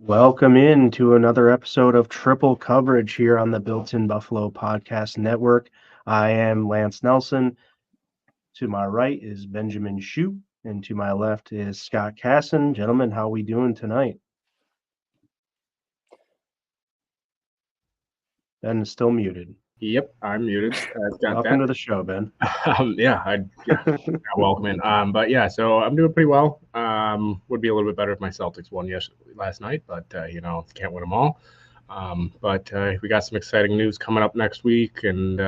Welcome in to another episode of Triple Coverage here on the Built-in Buffalo Podcast Network. I am Lance Nelson. To my right is Benjamin Shute, and to my left is Scott Casson. Gentlemen, how are we doing tonight? Ben is still muted. Yep, I'm muted. Got Welcome that. to the show, Ben. Yeah, welcome in. But yeah, so I'm doing pretty well. Would be a little bit better if my Celtics won last night, but can't win them all. But we got some exciting news coming up next week, and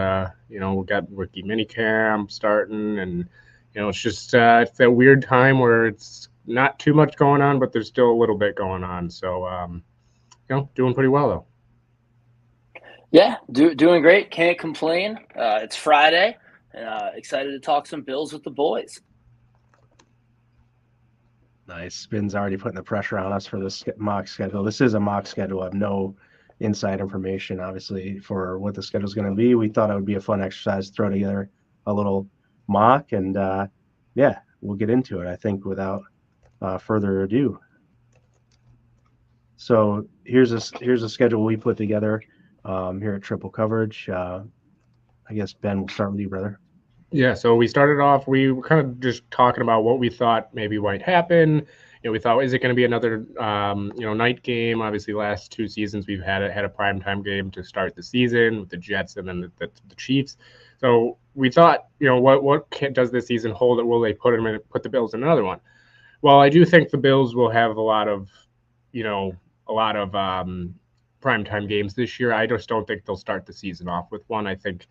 we got rookie minicamp starting, and it's that weird time where it's not too much going on, but there's still a little bit going on. So doing pretty well though. Yeah, doing great. Can't complain. It's Friday. Excited to talk some Bills with the boys. Nice. Ben's already putting the pressure on us for this mock schedule. This is a mock schedule. I have no inside information, obviously, for what the schedule is going to be. We thought it would be a fun exercise to throw together a little mock, and we'll get into it, I think, without further ado. So here's a schedule we put together here at Triple Coverage. I guess, Ben, we'll start with you, brother. Yeah, so we started off, we were kind of just talking about what we thought maybe might happen. We thought, is it going to be another, night game? Obviously, last two seasons we've had a primetime game to start the season with the Jets and then the Chiefs. So we thought, does this season hold? Will they put the Bills in another one? Well, I do think the Bills will have a lot of primetime games this year. I just don't think they'll start the season off with one. I think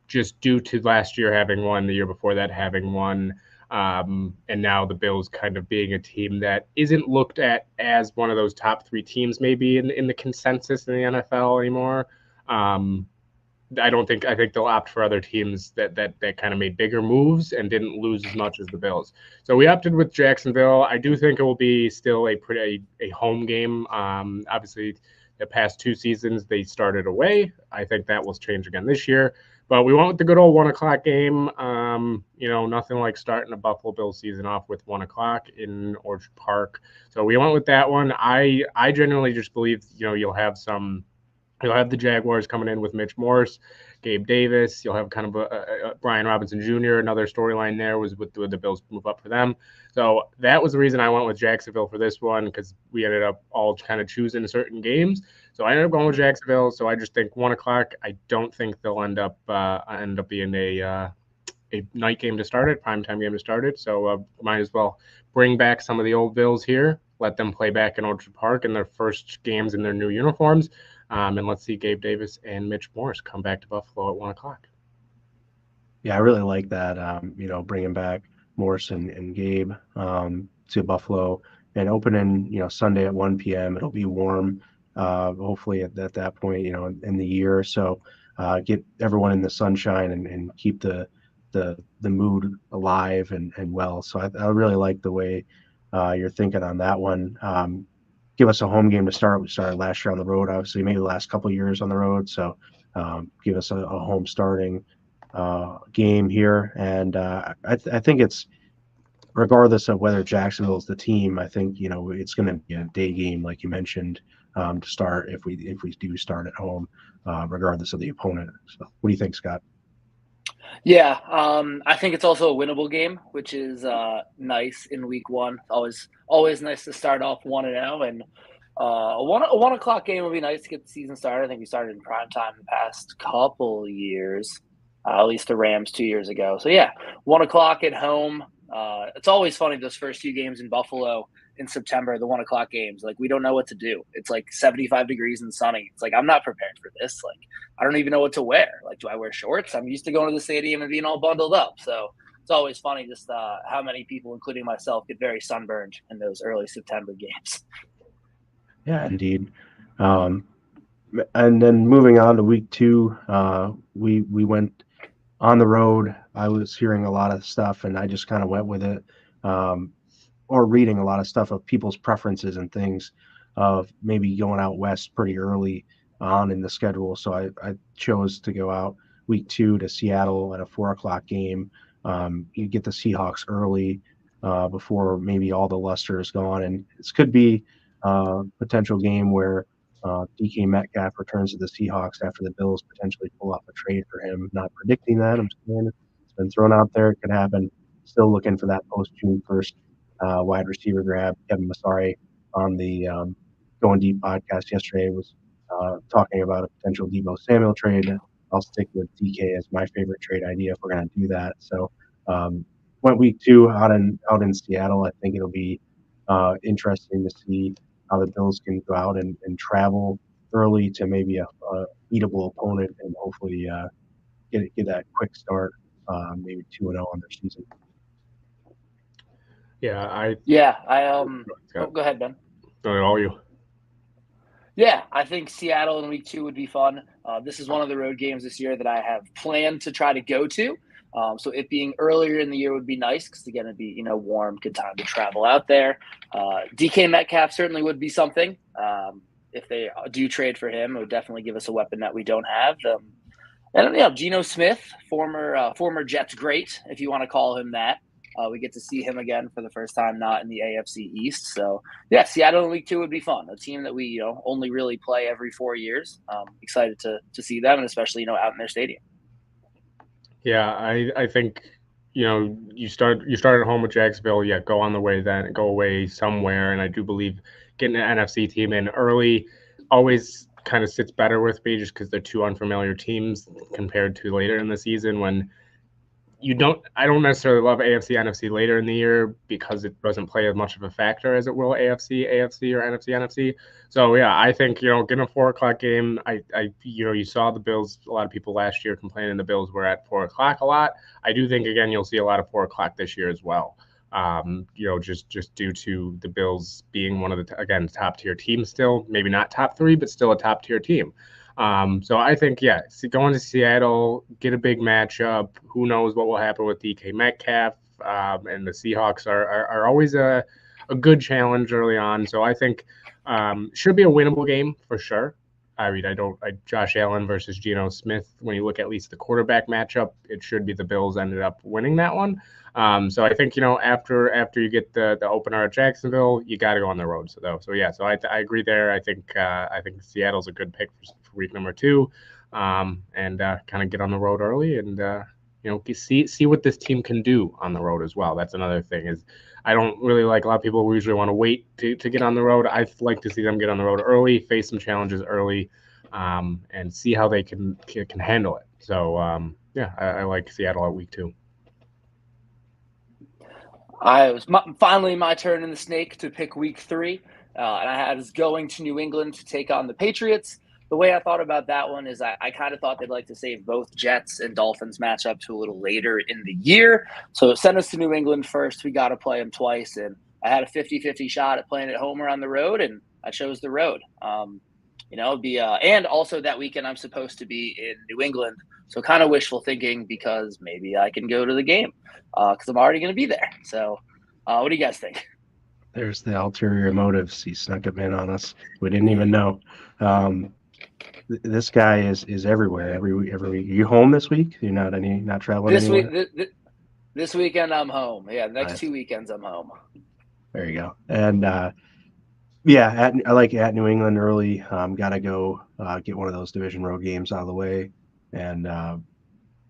just due to last year having one, the year before that having one, and now the Bills kind of being a team that isn't looked at as one of those top three teams maybe in the consensus in the NFL anymore. I think they'll opt for other teams that kind of made bigger moves and didn't lose as much as the Bills. So we opted with Jacksonville. I do think it will be still a home game. Obviously, the past two seasons they started away. I think that will change again this year. But we went with the good old 1:00 game. Nothing like starting a Buffalo Bills season off with 1:00 in Orchard Park. So we went with that one. I genuinely just believe you'll have the Jaguars coming in with Mitch Morse, Gabe Davis. You'll have kind of a Brian Robinson Jr. Another storyline there was with the Bills move up for them. So that was the reason I went with Jacksonville for this one, because we ended up all kind of choosing certain games. So I ended up going with Jacksonville. So I just think 1:00. I don't think they'll end up being a night game to start it, primetime game to start it. So might as well bring back some of the old Bills here, let them play back in Orchard Park in their first games in their new uniforms. And let's see Gabe Davis and Mitch Morse come back to Buffalo at 1:00. Yeah, I really like that. Bringing back Morse and Gabe to Buffalo and opening, Sunday at 1 p.m. It'll be warm, hopefully at that point, in the year. So get everyone in the sunshine and keep the mood alive and well. So I really like the way you're thinking on that one. Give us a home game to start. We started last year on the road, obviously, maybe the last couple of years on the road. So give us a home starting game here. And I think it's, regardless of whether Jacksonville is the team, I think, it's going to be a day game, like you mentioned, to start if we do start at home, regardless of the opponent. So what do you think, Scott? Yeah, I think it's also a winnable game, which is nice in week one. Always nice to start off 1-0, and a 1:00 game would be nice to get the season started. I think we started in prime time the past couple years, at least the Rams 2 years ago. So yeah, 1:00 at home. It's always funny, those first few games in Buffalo in September, the 1:00 games. Like, we don't know what to do. It's like 75 degrees and sunny. It's like, I'm not prepared for this. Like, I don't even know what to wear. Like, do I wear shorts? I'm used to going to the stadium and being all bundled up. So it's always funny just how many people, including myself, get very sunburned in those early September games. Yeah, indeed. And then moving on to week two, we went on the road. I was hearing a lot of stuff, and I just kind of went with it, or reading a lot of stuff of people's preferences and things of maybe going out west pretty early on in the schedule. So I chose to go out week two to Seattle at a 4:00 game. You get the Seahawks early before maybe all the luster is gone, and this could be potential game where DK Metcalf returns to the Seahawks after the Bills potentially pull off a trade for him. Not predicting that. I'm just saying it's been thrown out there. It could happen. Still looking for that post June 1st wide receiver grab. Kevin Masari on the Going Deep podcast yesterday was talking about a potential Debo Samuel trade. I'll stick with DK as my favorite trade idea if we're going to do that. So went week 2 out in Seattle. I think it'll be interesting to see how the Bills can go out and travel early to maybe a beatable opponent and hopefully get that quick start, maybe 2-0 on their season. Go ahead, Ben. All you. Yeah, I think Seattle in week 2 would be fun. This is one of the road games this year that I have planned to try to go to. So it being earlier in the year would be nice because, again, it'd be, warm, good time to travel out there. DK Metcalf certainly would be something. If they do trade for him, it would definitely give us a weapon that we don't have. And Geno Smith, former Jets great, if you want to call him that. We get to see him again for the first time, not in the AFC East. So, yeah, Seattle in week 2 would be fun. A team that we, only really play every 4 years. Excited to see them, and especially, out in their stadium. Yeah, I think, you start at home with Jacksonville. Yeah, go on the way then, go away somewhere. And I do believe getting an NFC team in early always kind of sits better with me just because they're two unfamiliar teams compared to later in the season when I don't necessarily love AFC, NFC later in the year because it doesn't play as much of a factor as it will AFC, or NFC, NFC. So yeah, I think, getting a 4:00 game, you saw the Bills, a lot of people last year complaining the Bills were at 4:00 a lot. I do think, again, you'll see a lot of 4:00 this year as well. Just due to the Bills being one of the, top tier teams still, maybe not top 3, but still a top tier team. So I think, going to Seattle, get a big matchup. Who knows what will happen with DK Metcalf? And the Seahawks are always a good challenge early on. So I think should be a winnable game for sure. I mean, Josh Allen versus Geno Smith, when you look at least the quarterback matchup, it should be the Bills ended up winning that one. So I think, after you get the opener at Jacksonville, you got to go on the road. So I agree there. I think Seattle's a good pick for week number 2, and kind of get on the road early and see what this team can do on the road as well. That's another thing is I don't really like a lot of people who usually want to wait to get on the road. I like to see them get on the road early, face some challenges early, and see how they can handle it. So I like Seattle at week 2. It was finally my turn in the snake to pick week 3, and I was going to New England to take on the Patriots. The way I thought about that one is I kind of thought they'd like to save both Jets and Dolphins matchup to a little later in the year. So send us to New England first. We got to play them twice. And I had a 50-50 shot at playing at home or on the road, and I chose the road. And also that weekend I'm supposed to be in New England. So kind of wishful thinking because maybe I can go to the game because I'm already going to be there. So what do you guys think? There's the ulterior motives. He snuck them in on us. We didn't even know. This guy is everywhere every week. Are you home this week? You're not traveling anywhere? This weekend I'm home. Yeah, the next Nice. 2 weekends I'm home. There you go. And I like at New England early. Got to go get one of those division road games out of the way, and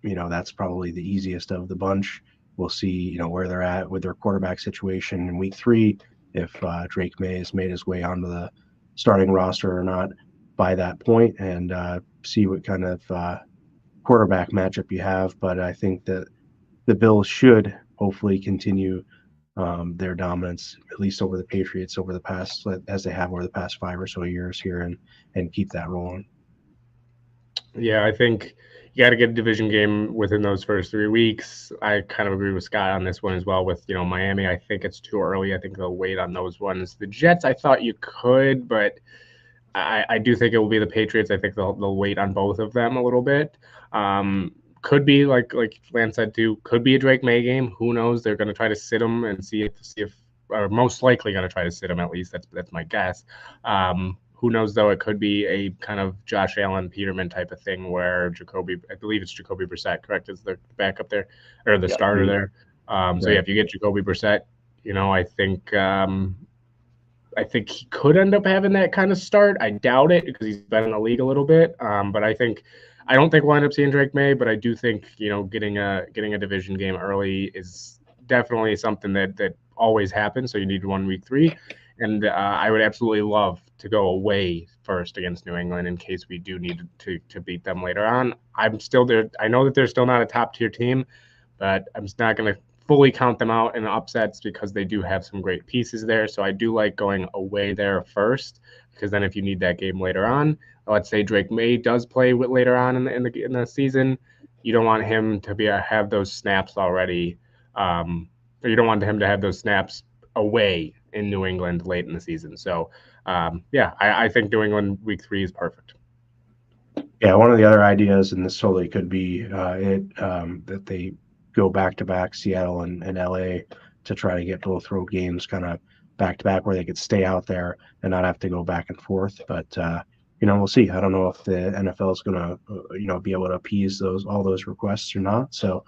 that's probably the easiest of the bunch. We'll see where they're at with their quarterback situation in week 3. If Drake May has made his way onto the starting roster or not by that point, and see what kind of quarterback matchup you have. But I think that the Bills should hopefully continue their dominance, at least over the Patriots as they have over the past 5 or so years here, and keep that rolling. Yeah, I think you got to get a division game within those first 3 weeks. I kind of agree with Scott on this one as well with, Miami. I think it's too early. I think they'll wait on those ones. The Jets, I thought you could, but I do think it will be the Patriots. I think they'll wait on both of them a little bit. Could be like Lance said too. Could be a Drake May game. Who knows? They're going to try to sit him and see if, or most likely going to try to sit him at least. That's my guess. Who knows though? It could be a kind of Josh Allen, Peterman type of thing where I believe it's Jacoby Brissett, correct? Is the backup there or the starter there? So yeah, if you get Jacoby Brissett, I think I think he could end up having that kind of start. I doubt it because he's been in the league a little bit. But I don't think we'll end up seeing Drake May. But I do think getting a division game early is definitely something that always happens. So you need one week 3, and I would absolutely love to go away first against New England in case we do need to beat them later on. I'm still there. I know that they're still not a top tier team, but I'm just not going to fully count them out in upsets because they do have some great pieces there. So I do like going away there first, because then if you need that game later on, let's say Drake May does play later on in the season, you don't want him to have those snaps already, or you don't want him to have those snaps away in New England late in the season. So I think New England week 3 is perfect. Yeah, one of the other ideas, and this totally could be that they go back to back Seattle and LA to try to get both road games kind of back to back where they could stay out there and not have to go back and forth. But we'll see. I don't know if the NFL is going to be able to appease all those requests or not. So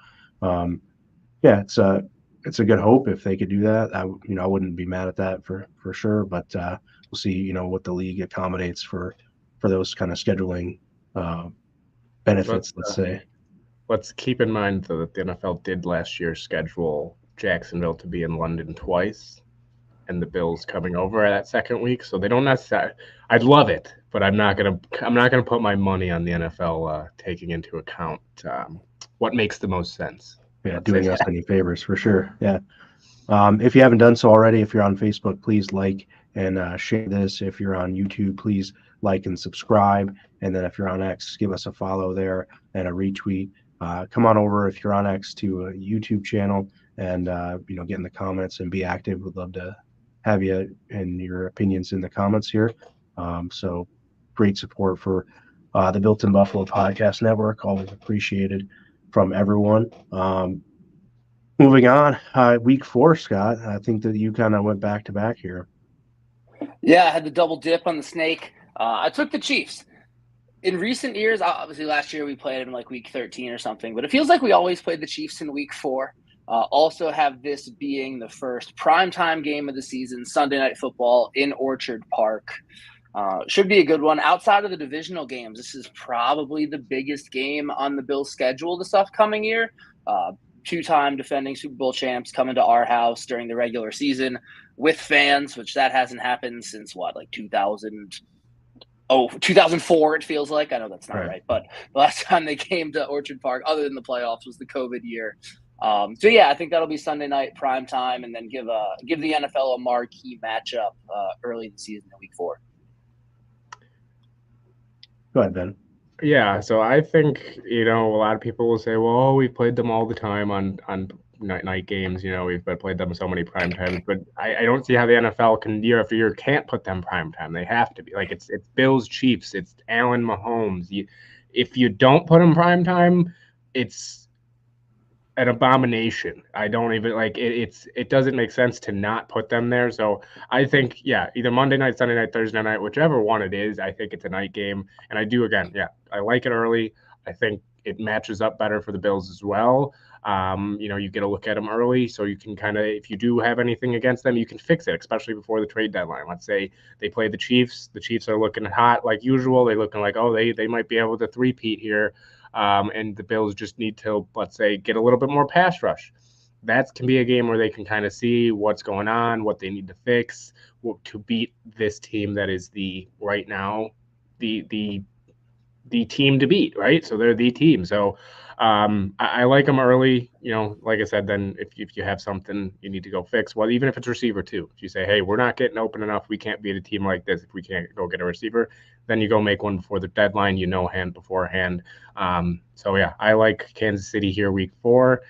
it's a good hope if they could do that. I wouldn't be mad at that for sure. But we'll see what the league accommodates for those kind of scheduling benefits. Let's say. Let's keep in mind, though, that the NFL did last year schedule Jacksonville to be in London twice, and the Bills coming over that second week. So they don't necessarily. I'd love it, but I'm not gonna put my money on the NFL taking into account what makes the most sense. Yeah, doing us any favors for sure. Yeah. If you haven't done so already, if you're on Facebook, please like and share this. If you're on YouTube, please like and subscribe. And then if you're on X, give us a follow there and a retweet. Come on over if you're on X to a YouTube channel and get in the comments and be active. We'd love to have you and your opinions in the comments here. So great support for the Built in Buffalo Podcast Network. Always appreciated from everyone. Moving on, week 4, Scott. I think that you kind of went back to back here. Yeah, I had the double dip on the snake. I took the Chiefs. In recent years, obviously last year we played in like week 13 or something, but it feels like we always played the Chiefs in week 4. Also have this being the first primetime game of the season, Sunday Night Football in Orchard Park. Should be a good one. Outside of the divisional games, this is probably the biggest game on the Bills' schedule this upcoming year. 2-time defending Super Bowl champs coming to our house during the regular season with fans, which that hasn't happened since 2004, it feels like. I know that's not right. But the last time they came to Orchard Park, other than the playoffs, was the COVID year. I think that'll be Sunday night prime time, and then give the NFL a marquee matchup early in the season in week 4. Go ahead, Ben. Yeah, so I think, a lot of people will say, well, we've played them all the time on night games. We've played them so many prime times, but I don't see how the NFL can year after year can't put them prime time. They have to be. Like it's Bills, Chiefs, it's Allen, Mahomes. If you don't put them prime time, it's an abomination. I don't even it doesn't make sense to not put them there. So I think, either Monday night, Sunday night, Thursday night, whichever one it is, I think it's a night game. And I do, again, I like it early. I think it matches up better for the Bills as well. You get a look at them early, so you can kind of, if you do have anything against them, you can fix it, especially before the trade deadline. Let's say they play the Chiefs. The Chiefs are looking hot like usual. They're looking like, they might be able to three-peat here. And the Bills just need to, let's say, get a little bit more pass rush. That can be a game where they can kind of see what's going on, what they need to fix to beat this team that is right now the team to beat, right? So they're the team. So I like them early. Like I said, then if you have something you need to go fix, well, even if it's receiver too, if you say, hey, we're not getting open enough, we can't beat a team like this if we can't go get a receiver, then you go make one before the deadline, hand beforehand. I like Kansas City here week 4.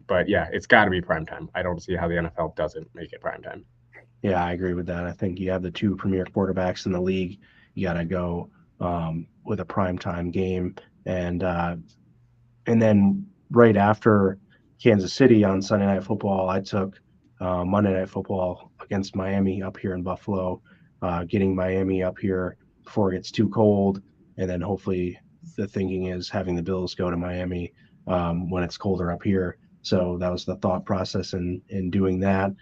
But it's got to be primetime. I don't see how the NFL doesn't make it primetime. Yeah, I agree with that. I think you have the 2 premier quarterbacks in the league. You got to go with a primetime game. And then right after Kansas City on Sunday Night Football, I took Monday Night Football against Miami up here in Buffalo, getting Miami up here before it gets too cold. And then hopefully the thinking is having the Bills go to Miami when it's colder up here. So that was the thought process in doing that.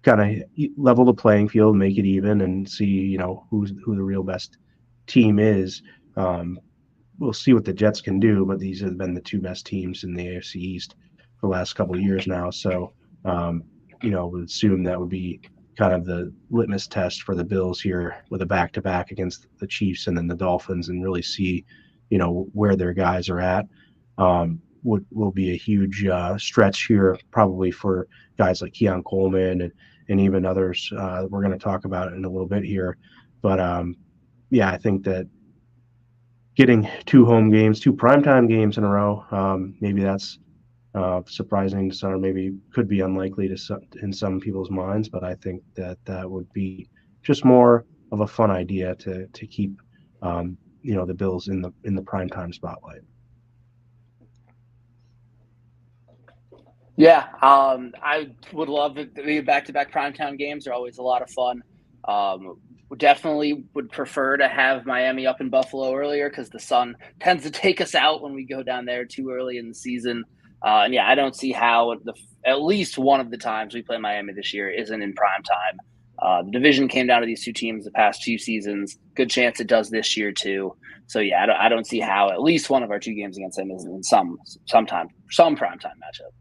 kind of level the playing field, make it even, and see who the real best team is. We'll see what the Jets can do, but these have been the two best teams in the AFC East for the last couple of years now. So, would assume that would be kind of the litmus test for the Bills here with a back-to-back against the Chiefs and then the Dolphins, and really see, where their guys are at. Will be a huge stretch here, probably for guys like Keon Coleman and even others we're going to talk about in a little bit here. But yeah, I think that getting two primetime games in a row, maybe that's surprising to some, or maybe could be unlikely in some people's minds. But I think that would be just more of a fun idea to keep the Bills in the primetime spotlight. Yeah, I would love it. The back-to-back primetime games are always a lot of fun. Definitely would prefer to have Miami up in Buffalo earlier because the sun tends to take us out when we go down there too early in the season. And yeah, I don't see how at least one of the times we play Miami this year isn't in prime time. The division came down to these two teams the past 2 seasons. Good chance it does this year too. So yeah, I don't see how at least one of our 2 games against them isn't in some primetime matchup.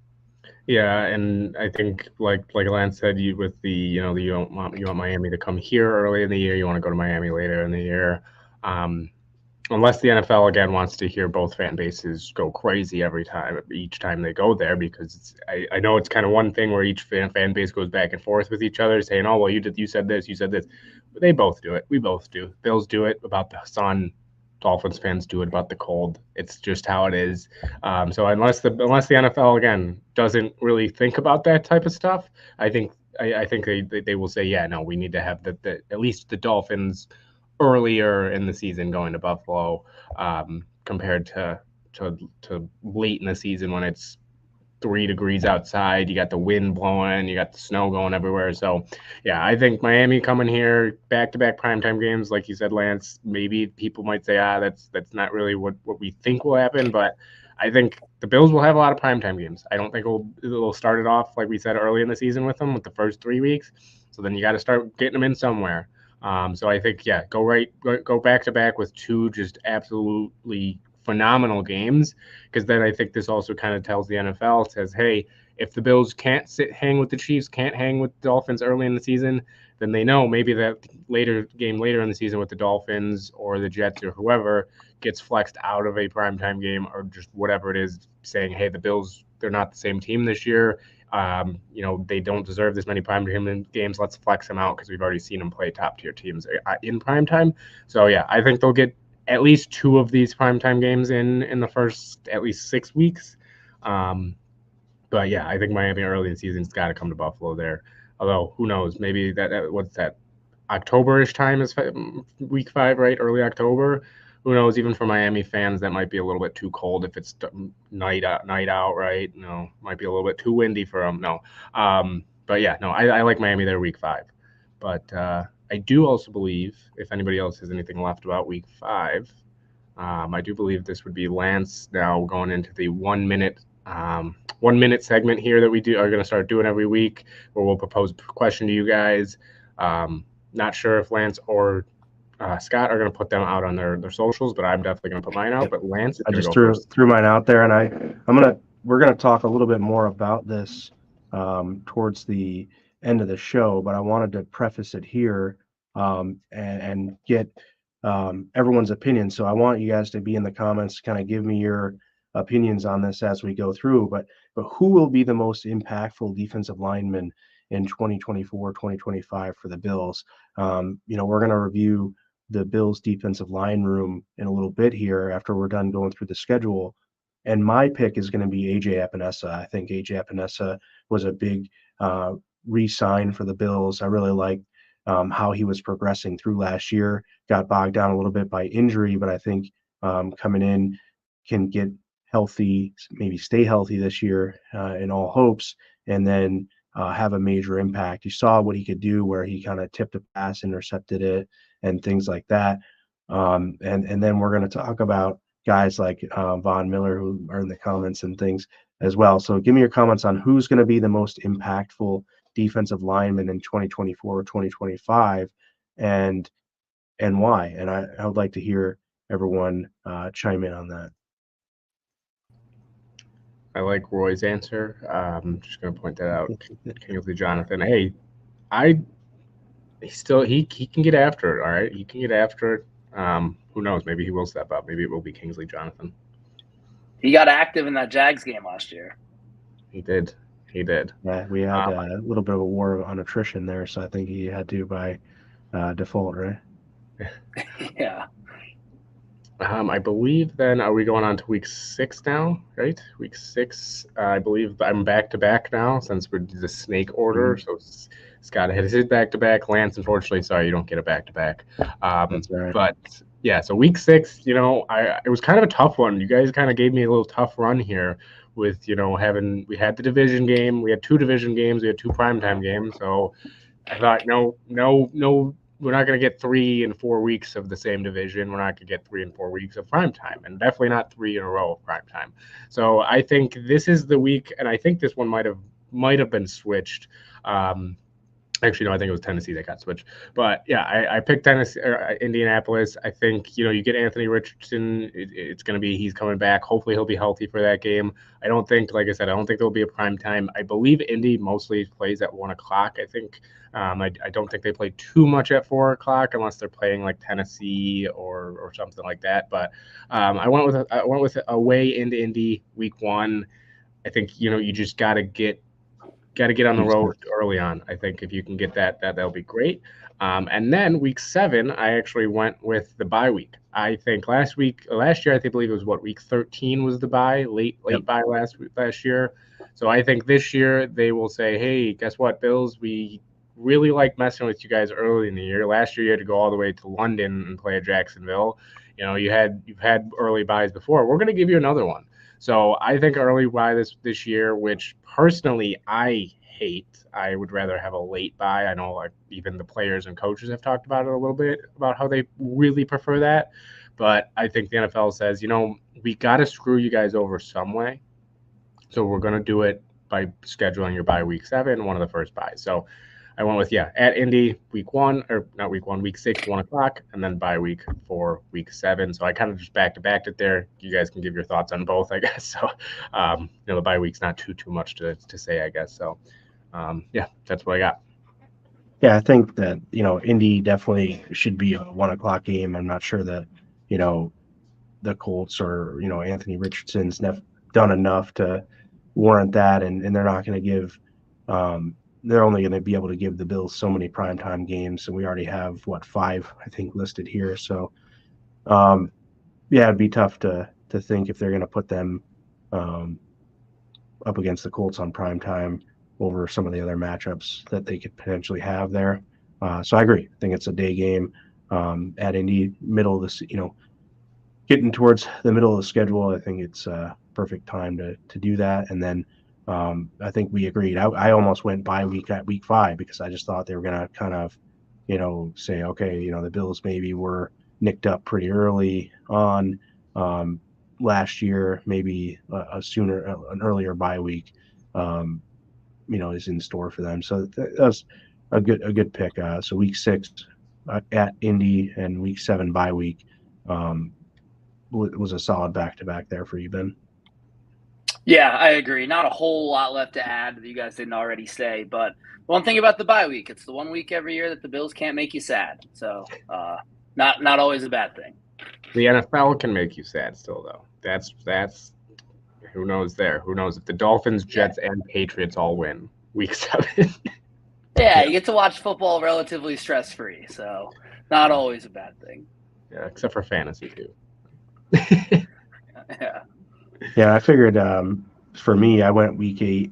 Yeah, and I think like Lance said, you want Miami to come here early in the year, you want to go to Miami later in the year. Unless the NFL again wants to hear both fan bases go crazy each time they go there, because I know it's kind of one thing where each fan base goes back and forth with each other saying, oh well, you said this, but they both do it. We both do. Bills do it about the sun. Dolphins fans do it about the cold. It's just how it is. So unless the NFL again doesn't really think about that type of stuff, I think they will say, yeah, no, we need to have the at least the Dolphins earlier in the season going to Buffalo, compared to late in the season when it's 3 degrees outside, you got the wind blowing, you got the snow going everywhere. So yeah, I think Miami coming here, back-to-back primetime games, like you said, Lance, maybe people might say, that's not really what we think will happen, but I think the Bills will have a lot of primetime games. I don't think it'll start it off like we said early in the season with them with the first 3 weeks. So then you got to start getting them in somewhere. So I think, yeah, go back to back with 2 just absolutely phenomenal games, because then I think this also kind of tells the NFL, says, hey, if the Bills can't hang with the Chiefs, can't hang with the Dolphins early in the season, then they know maybe that later in the season with the Dolphins or the Jets or whoever gets flexed out of a primetime game or just whatever it is, saying, hey, the Bills, they're not the same team this year. They don't deserve this many primetime games. Let's flex them out because we've already seen them play top tier teams in primetime. So yeah, I think they'll get at least 2 of these primetime games in the first at least 6 weeks. But yeah, I think Miami early in the season's got to come to Buffalo there. Although who knows, maybe what's that, October-ish time is week 5, right? Early October. Who knows? Even for Miami fans, that might be a little bit too cold if it's night out, right? No, might be a little bit too windy for them. No, but yeah, no, I like Miami there week 5, but I do also believe, if anybody else has anything left about week 5, I do believe this would be Lance now going into the 1 minute segment here that we are going to start doing every week, where we'll propose a question to you guys. Not sure if Lance or Scott are going to put them out on their socials, but I'm definitely going to put mine out. But Lance, I just threw mine out there, and we're gonna talk a little bit more about this towards the end of the show, but I wanted to preface it here and get everyone's opinion. So I want you guys to be in the comments to kind of give me your opinions on this as we go through. But who will be the most impactful defensive lineman in 2024, 2025 for the Bills? We're going to review the Bills defensive line room in a little bit here after we're done going through the schedule. And my pick is going to be AJ Epinesa. I think AJ Epinesa was a big re-sign for the Bills. I really like how he was progressing through last year. Got bogged down a little bit by injury, but I think coming in can get healthy, maybe stay healthy this year in all hopes, and then have a major impact. You saw what he could do where he kind of tipped a pass, intercepted it, and things like that. And then we're going to talk about guys like Von Miller, who are in the comments and things as well. So give me your comments on who's going to be the most impactful defensive lineman in 2024 or 2025, and why? And I would like to hear everyone chime in on that. I like Roy's answer. I'm just going to point that out. Kingsley Jonathan. Hey, he can get after it. All right, he can get after it. Who knows? Maybe he will step up. Maybe it will be Kingsley Jonathan. He got active in that Jags game last year. He did. Yeah, we had a little bit of a war on attrition there, so I think he had to by default, right? Yeah. I believe then, are we going on to week 6 now, right? Week 6, I believe I'm back-to-back now since we're the snake order. Mhm. So Scott had his back-to-back. Lance, unfortunately, sorry, you don't get a back-to-back. That's right. But, yeah, so week 6, it was kind of a tough one. You guys kind of gave me a little tough run here with, we had the division game. We had 2 division games. We had 2 primetime games. So I thought, no, we're not going to get 3 and 4 weeks of the same division. We're not going to get 3 and 4 weeks of prime time, and definitely not 3 in a row of prime time. So I think this is the week, and I think this one might have been switched. Actually, no, I think it was Tennessee that got switched. But yeah, I picked Tennessee or Indianapolis. I think you get Anthony Richardson. It's going to be he's coming back. Hopefully, he'll be healthy for that game. I don't think, like I said, I don't think there'll be a prime time. I believe Indy mostly plays at 1:00. I think. I don't think they play too much at 4:00 unless they're playing like Tennessee or something like that. But I went with away into Indy week 1. I think you just got to get on the road early on. I think if you can get that'll be great. And then week 7, I actually went with the bye week. I think last year, I believe it was week 13 was the bye, late bye last year. So I think this year they will say, hey, guess what, Bills, we really like messing with you guys early in the year. Last year you had to go all the way to London and play at Jacksonville. You've had early buys before. We're going to give you another one. So I think early buy this year, which personally I hate. I would rather have a late buy. I know like even the players and coaches have talked about it a little bit about how they really prefer that. But I think the NFL says, we got to screw you guys over some way. So we're going to do it by scheduling your bye week 7, one of the first buys. So I went with, at Indy week 1, or not week 1, week 6, 1:00, and then bye week for week 7. So I kind of just back-to-backed it there. You guys can give your thoughts on both, I guess. So, the bye week's not too much to say, I guess. So, that's what I got. Yeah, I think that, Indy definitely should be a 1:00 game. I'm not sure that, the Colts or, Anthony Richardson's done enough to warrant that, and they're not going to give they're only going to be able to give the Bills so many primetime games, and we already have 5 I think listed here. So it'd be tough to think if they're going to put them up against the Colts on primetime over some of the other matchups that they could potentially have there. So I agree. I think it's a day game at Indy, middle of this, getting towards the middle of the schedule. I think it's a perfect time to do that. And then I think we agreed. I almost went bye week at week 5 because I just thought they were going to kind of, say, okay, the Bills maybe were nicked up pretty early on last year, maybe an earlier bye week, is in store for them. So that's a good pick. So week 6 at Indy and week 7 bye week was a solid back-to-back there for you, Ben. Yeah, I agree. Not a whole lot left to add that you guys didn't already say, but one thing about the bye week, it's the one week every year that the Bills can't make you sad. So not always a bad thing. The NFL can make you sad still, though. That's who knows there. Who knows if the Dolphins, Jets, and Patriots all win week 7. Yeah, you get to watch football relatively stress-free, so not always a bad thing. Yeah, except for fantasy, too. Yeah. Yeah, I figured for me, I went week 8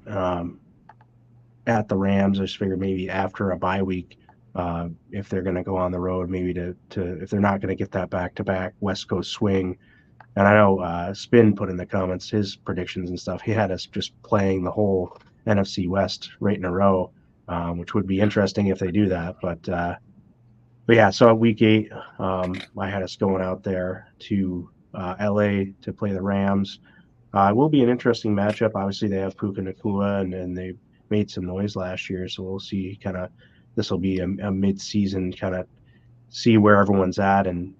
at the Rams. I just figured maybe after a bye week, if they're going to go on the road, maybe to if they're not going to get that back-to-back West Coast swing. And I know Spin put in the comments his predictions and stuff. He had us just playing the whole NFC West right in a row, which would be interesting if they do that. But yeah, so at week 8, I had us going out there to LA to play the Rams. It will be an interesting matchup. Obviously, they have Puka Nacua, and they made some noise last year. So we'll see. This will be a mid-season kind of see where everyone's at and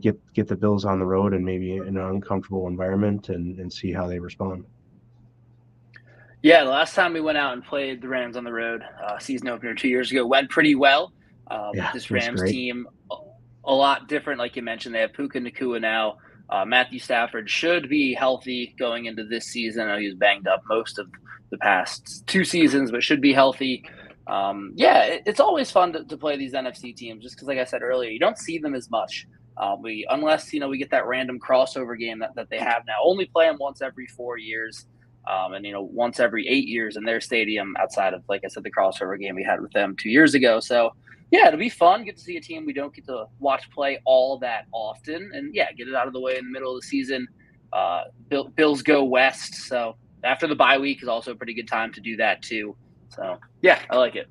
get the Bills on the road and maybe in an uncomfortable environment and see how they respond. Yeah, the last time we went out and played the Rams on the road, season opener 2 years ago, went pretty well. Yeah, This it was Rams great. team, a lot different, like you mentioned. They have Puka Nacua now. Matthew Stafford should be healthy going into this season. I know he was banged up most of the past 2 seasons, but should be healthy. It's always fun to play these NFC teams, just because, like I said earlier, you don't see them as much. Unless we get that random crossover game that they have now. Only play them once every 4 years. And once every 8 years in their stadium, outside of, like I said, the crossover game we had with them 2 years ago. So yeah, it'll be fun. Get to see a team we don't get to watch play all that often, and yeah, get it out of the way in the middle of the season. Bills go west, so after the bye week is also a pretty good time to do that too. So yeah, I like it.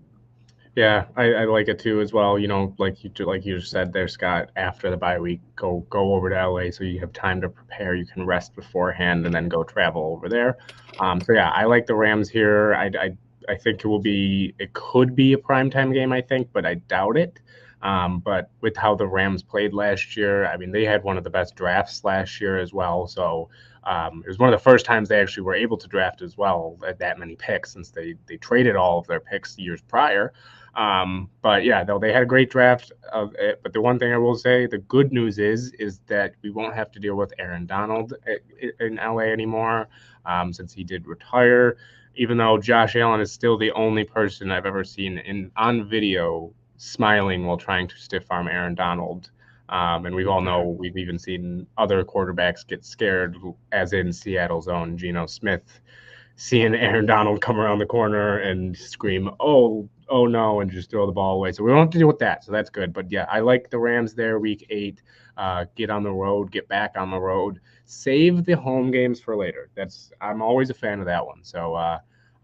Yeah, I like it too as well. Like you just said there, Scott. After the bye week, go over to LA so you have time to prepare. You can rest beforehand and then go travel over there. So yeah, I like the Rams here. I think it could be a primetime game. I think, but I doubt it. But with how the Rams played last year, I mean, they had one of the best drafts last year as well. So it was one of the first times they actually were able to draft as well at that many picks, since they traded all of their picks years prior. But yeah, though they had a great draft of it. But the one thing I will say, the good news is that we won't have to deal with Aaron Donald in LA anymore, since he did retire. Even though Josh Allen is still the only person I've ever seen on video smiling while trying to stiff arm Aaron Donald. And we all know, we've even seen other quarterbacks get scared, as in Seattle's own Geno Smith, seeing Aaron Donald come around the corner and scream, oh no, and just throw the ball away. So we don't have to deal with that. So that's good. But yeah, I like the Rams there week 8. Get on the road, get back on the road, save the home games for later. I'm always a fan of that one. So I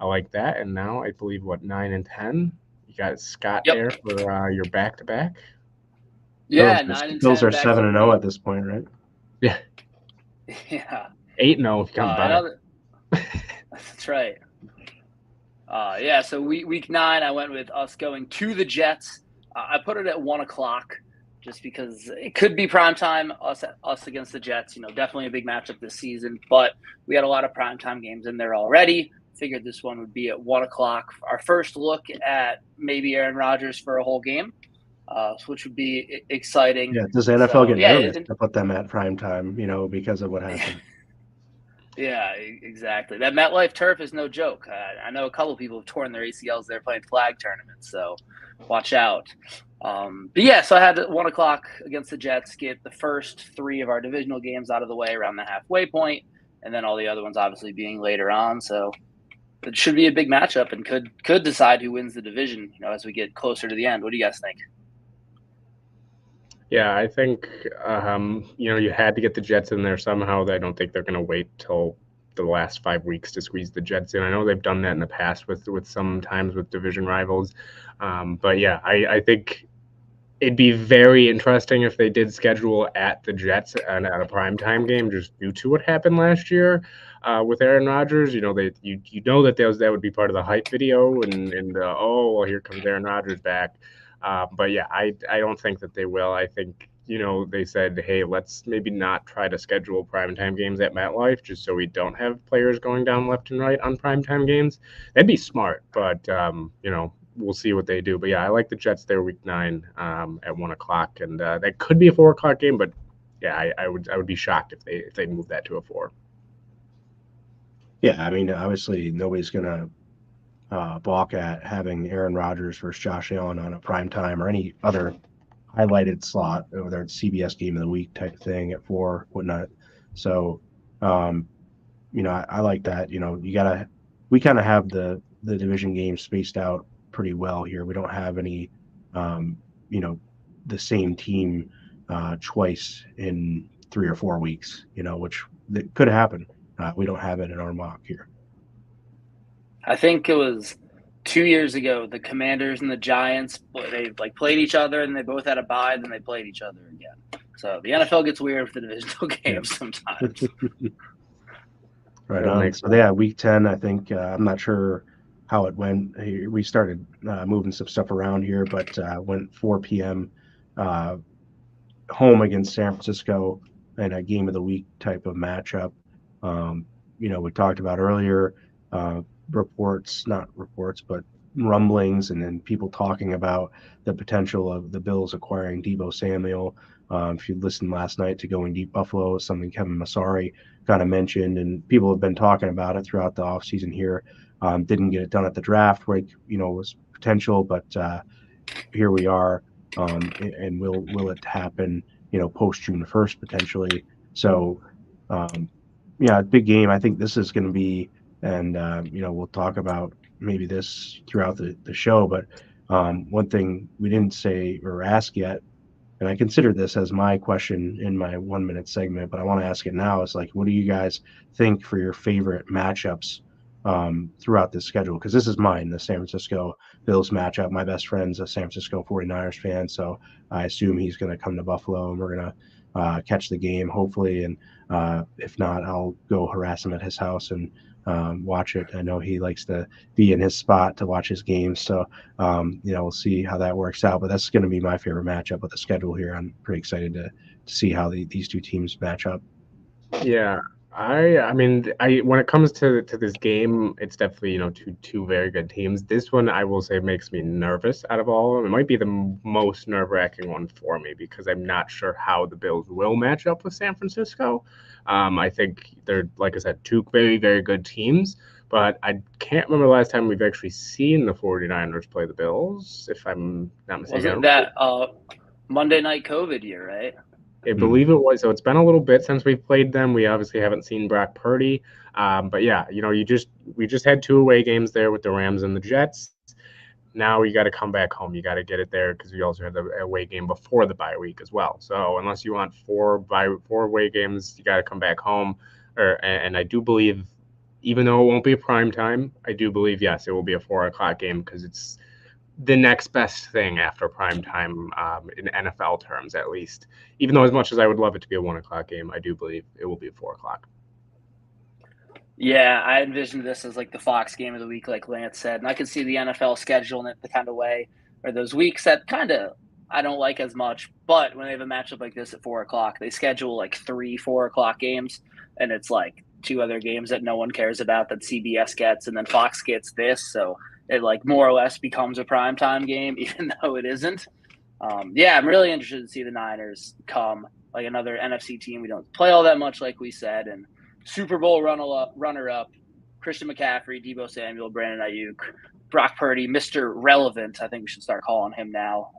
like that. And now I believe 9 and 10. You got Scott there for your back-to-back. Yeah, 9 and 10. Bills are 7-0 at this point, right? Yeah. Yeah. 8-0 if you count better. That's right. So week 9, I went with us going to the Jets. I put it at 1:00 just because it could be primetime, us against the Jets. Definitely a big matchup this season, but we had a lot of primetime games in there already. Figured this one would be at 1:00. Our first look at maybe Aaron Rodgers for a whole game, which would be exciting. Yeah, does the NFL get nervous to put them at primetime, because of what happened? Yeah, exactly. That MetLife turf is no joke. I know a couple of people have torn their ACLs there playing flag tournaments, so watch out. So I had 1:00 against the Jets, get the first 3 of our divisional games out of the way around the halfway point, and then all the other ones obviously being later on. So it should be a big matchup and could decide who wins the division, as we get closer to the end. What do you guys think? Yeah, I think you had to get the Jets in there somehow. I don't think they're going to wait till the last 5 weeks to squeeze the Jets in. I know they've done that in the past with sometimes with division rivals, but yeah, I think it'd be very interesting if they did schedule at the Jets and at a primetime game, just due to what happened last year with Aaron Rodgers. You know that would be part of the hype video and here comes Aaron Rodgers back. But yeah, I don't think that they will. I think, they said, hey, let's maybe not try to schedule primetime games at MetLife just so we don't have players going down left and right on primetime games. That'd be smart, but, we'll see what they do. But yeah, I like the Jets there week 9 at 1:00, and that could be a 4:00 game. But yeah, I would be shocked if they move that to a 4. Yeah, I mean, obviously nobody's gonna balk at having Aaron Rodgers versus Josh Allen on a primetime or any other highlighted slot, whether it's CBS game of the week type thing at 4, whatnot. So, I like that. We kind of have the division games spaced out pretty well here. We don't have any, the same team twice in 3 or 4 weeks, which that could happen. We don't have it in our mock here. I think it was 2 years ago, the Commanders and the Giants, they played each other and they both had a bye, then they played each other again. So the NFL gets weird with the divisional games sometimes. Right It'll on. make So yeah, week 10, I think, I'm not sure how it went. We started moving some stuff around here, but went 4 p.m. Uh, home against San Francisco in a game of the week type of matchup. Um, we talked about earlier uh, reports, not reports, but rumblings, and then people talking about the potential of the Bills acquiring Debo Samuel. If you listened last night to Going Deep Buffalo, something Kevin Massari kind of mentioned, and people have been talking about it throughout the offseason here. Didn't get it done at the draft, where was potential, but here we are, and will it happen? Post June 1st potentially. So, um, yeah, big game. I think this is going to be, and we'll talk about maybe this throughout the show. But one thing we didn't say or ask yet, and I consider this as my question in my 1 minute segment, but I want to ask it now. Is like, what do you guys think for your favorite matchups throughout this schedule? Because this is mine, the San Francisco Bills matchup. My best friend's a San Francisco 49ers fan, so I assume he's going to come to Buffalo and we're going to catch the game, hopefully. And if not, I'll go harass him at his house and watch it. I know he likes to be in his spot to watch his games. So we'll see how that works out. But that's going to be my favorite matchup with the schedule here. I'm pretty excited to see how these two teams match up. Yeah, I mean, I when it comes to this game, it's definitely two very good teams. This one, I will say, makes me nervous out of all of them. It might be the most nerve-wracking one for me because I'm not sure how the Bills will match up with San Francisco. I think they're, like I said, two very, very good teams, but I can't remember the last time we've actually seen the 49ers play the Bills, if I'm not Wasn't mistaken. that Monday night COVID year, right? I believe it was. So it's been a little bit since we've played them. We obviously haven't seen Brock Purdy. But yeah, we just had two away games there with the Rams and the Jets. Now you got to come back home. You got to get it there because we also had the away game before the bye week as well. So unless you want four away games, you got to come back home. And I do believe, even though it won't be a prime time, I do believe yes, it will be a 4 o'clock game because it's the next best thing after prime time in NFL terms, at least. Even though, as much as I would love it to be a 1 o'clock game, I do believe it will be 4 o'clock. Yeah, I envisioned this as like the Fox game of the week, like Lance said, and I can see the NFL scheduling it the kind of way, or those weeks that kind of I don't like as much. But when they have a matchup like this at 4 o'clock, they schedule like 3 4 o'clock games, and it's like two other games that no one cares about that CBS gets, and then Fox gets this, so it like more or less becomes a primetime game, even though it isn't. Yeah, I'm really interested to see the Niners come, like another NFC team we don't play all that much, like we said, and Super Bowl runner up, Christian McCaffrey, Debo Samuel, Brandon Ayuk, Brock Purdy, Mr. Relevant. I think we should start calling him now.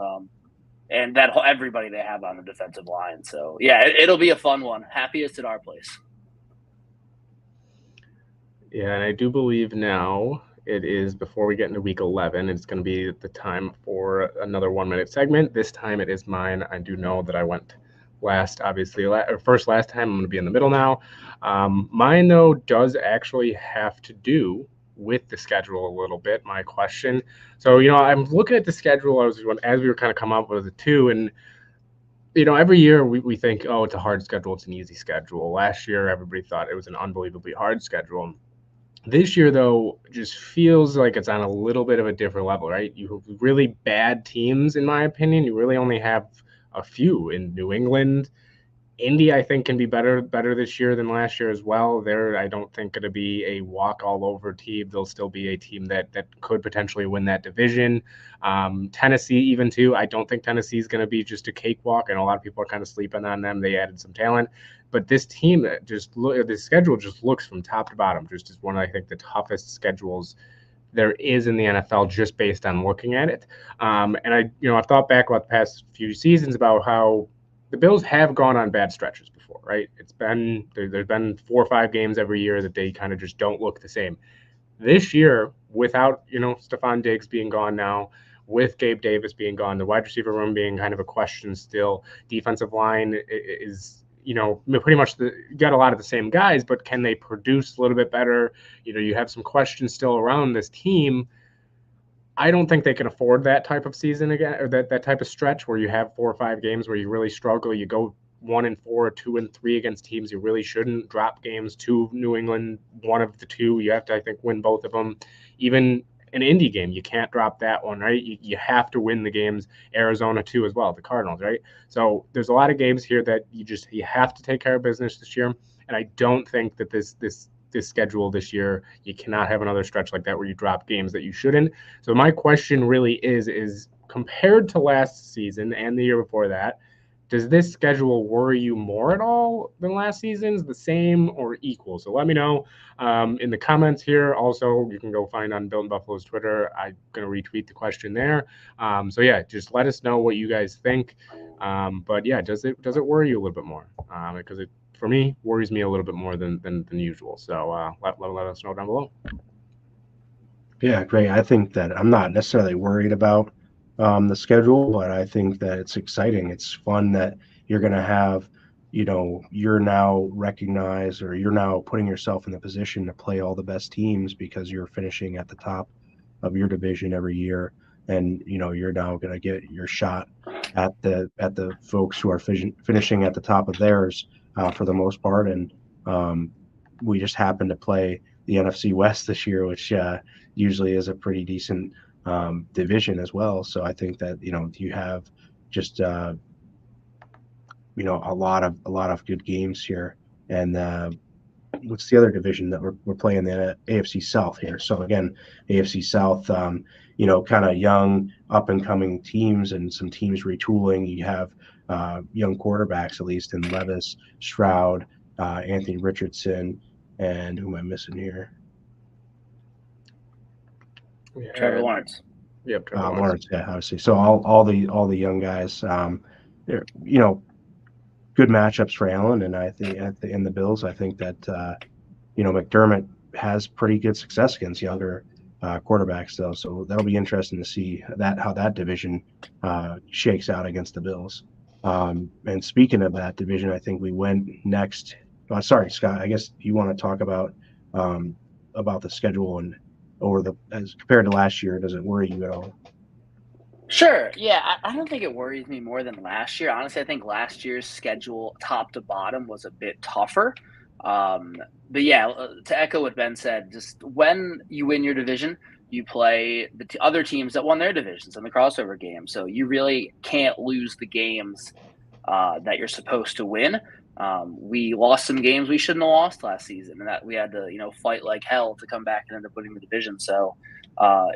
And that everybody they have on the defensive line. So yeah, it'll be a fun one. Happiest at our place. Yeah, and I do believe now it is before we get into week 11. It's going to be the time for another 1 minute segment. This time it is mine. I do know that I went last, obviously, or first last time. I'm going to be in the middle now. Mine, though, does actually have to do with the schedule a little bit, my question. So, I'm looking at the schedule as we were kind of coming up with the two, and every year we think, oh, it's a hard schedule, it's an easy schedule. Last year, everybody thought it was an unbelievably hard schedule. This year, though, just feels like it's on a little bit of a different level, right? You have really bad teams, in my opinion. You really only have a few in New England. Indy, I think, can be better this year than last year as well. They're, I don't think, going to be a walk all over team. They'll still be a team that could potentially win that division. Tennessee, even too. I don't think Tennessee is going to be just a cakewalk, and a lot of people are kind of sleeping on them. They added some talent, but this team the schedule just looks from top to bottom just as one of, I think, the toughest schedules there is in the NFL just based on looking at it. And I've thought back about the past few seasons about how the Bills have gone on bad stretches before, right? There's been 4 or 5 games every year that they kind of just don't look the same. This year, without Stephon Diggs being gone now, with Gabe Davis being gone, the wide receiver room being kind of a question still, defensive line is pretty much you got a lot of the same guys, but can they produce a little bit better? You have some questions still around this team. I don't think they can afford that type of season again, or that type of stretch where you have 4 or 5 games where you really struggle. You go 1-4, 2-3 against teams you really shouldn't. Drop games to New England, one of the two. You have to, I think, win both of them. Even an Indy game, you can't drop that one, right? You have to win the games. Arizona too as well, the Cardinals, right? So there's a lot of games here that you have to take care of business this year. And I don't think that this schedule this year, you cannot have another stretch like that where you drop games that you shouldn't. So my question really is compared to last season and the year before that, does this schedule worry you more at all than last season's, the same, or equal? So let me know in the comments here. Also, you can go find on Built in Buffalo's Twitter. I'm going to retweet the question there. So yeah, just let us know what you guys think. But yeah, does it worry you a little bit more? Because it, for me, worries me a little bit more than usual. So let us know down below. Yeah, great. I think that I'm not necessarily worried about the schedule, but I think that it's exciting. It's fun that you're going to have, you're now recognized, or you're now putting yourself in the position to play all the best teams because you're finishing at the top of your division every year, and you're now going to get your shot at the folks who are finishing at the top of theirs for the most part. And we just happen to play the NFC West this year, which usually is a pretty decent division as well. So I think that you have just a lot of good games here. And what's the other division that we're playing? The AFC South here. So again, AFC South, kind of young up and coming teams, and some teams retooling. You have young quarterbacks, at least, in Levis, Stroud, Anthony Richardson, and who am I missing here? Trevor Lawrence. Yep, Trevor Lawrence. Yeah, obviously. So all the young guys, they're good matchups for Allen, and I think in the Bills, I think that McDermott has pretty good success against younger quarterbacks, though. So that'll be interesting to see how that division shakes out against the Bills. And speaking of that division, I think we went next. Sorry, Scott. I guess you want to talk about the schedule and as compared to last year. Does it worry you at all? Sure. Yeah, I don't think it worries me more than last year. Honestly, I think last year's schedule, top to bottom, was a bit tougher. But yeah, to echo what Ben said, just when you win your division, you play the other teams that won their divisions in the crossover game. So you really can't lose the games that you're supposed to win. We lost some games we shouldn't have lost last season, and that we had to fight like hell to come back and end up winning the division. So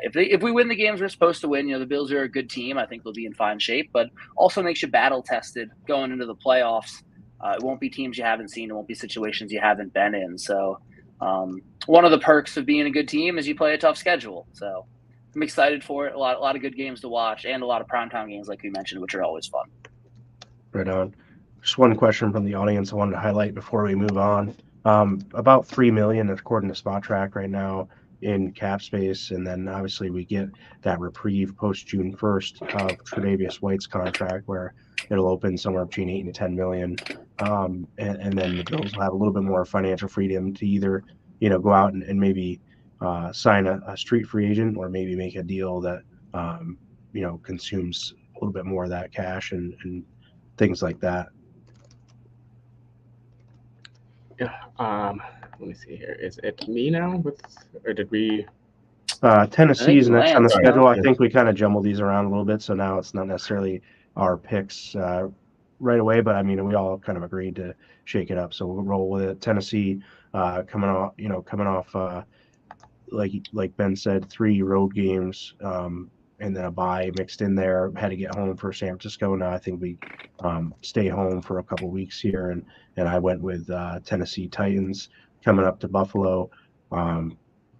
if we win the games we're supposed to win, the Bills are a good team. I think they'll be in fine shape, but also makes you battle tested going into the playoffs. It won't be teams you haven't seen. It won't be situations you haven't been in. So one of the perks of being a good team is you play a tough schedule. So I'm excited for it. A lot of good games to watch, and a lot of primetime games, like we mentioned, which are always fun. Right on. Just one question from the audience I wanted to highlight before we move on. About $3 million, according to Spot Track right now, in cap space, and then obviously we get that reprieve post June 1st of Tre'Davious White's contract, where it'll open somewhere between 8 and 10 million. And then the Bills will have a little bit more financial freedom to either go out and maybe sign a street free agent, or maybe make a deal that consumes a little bit more of that cash and things like that. Yeah. Let me see here. Is it me now? Or did we? Tennessee's next on the schedule. I think we kind of jumbled these around a little bit, so now it's not necessarily our picks right away. But I mean, we all kind of agreed to shake it up, so we'll roll with it. Tennessee coming off like Ben said, 3 road games and then a bye mixed in there. Had to get home for San Francisco. Now I think we stay home for a couple weeks here, and I went with Tennessee Titans coming up to Buffalo. Like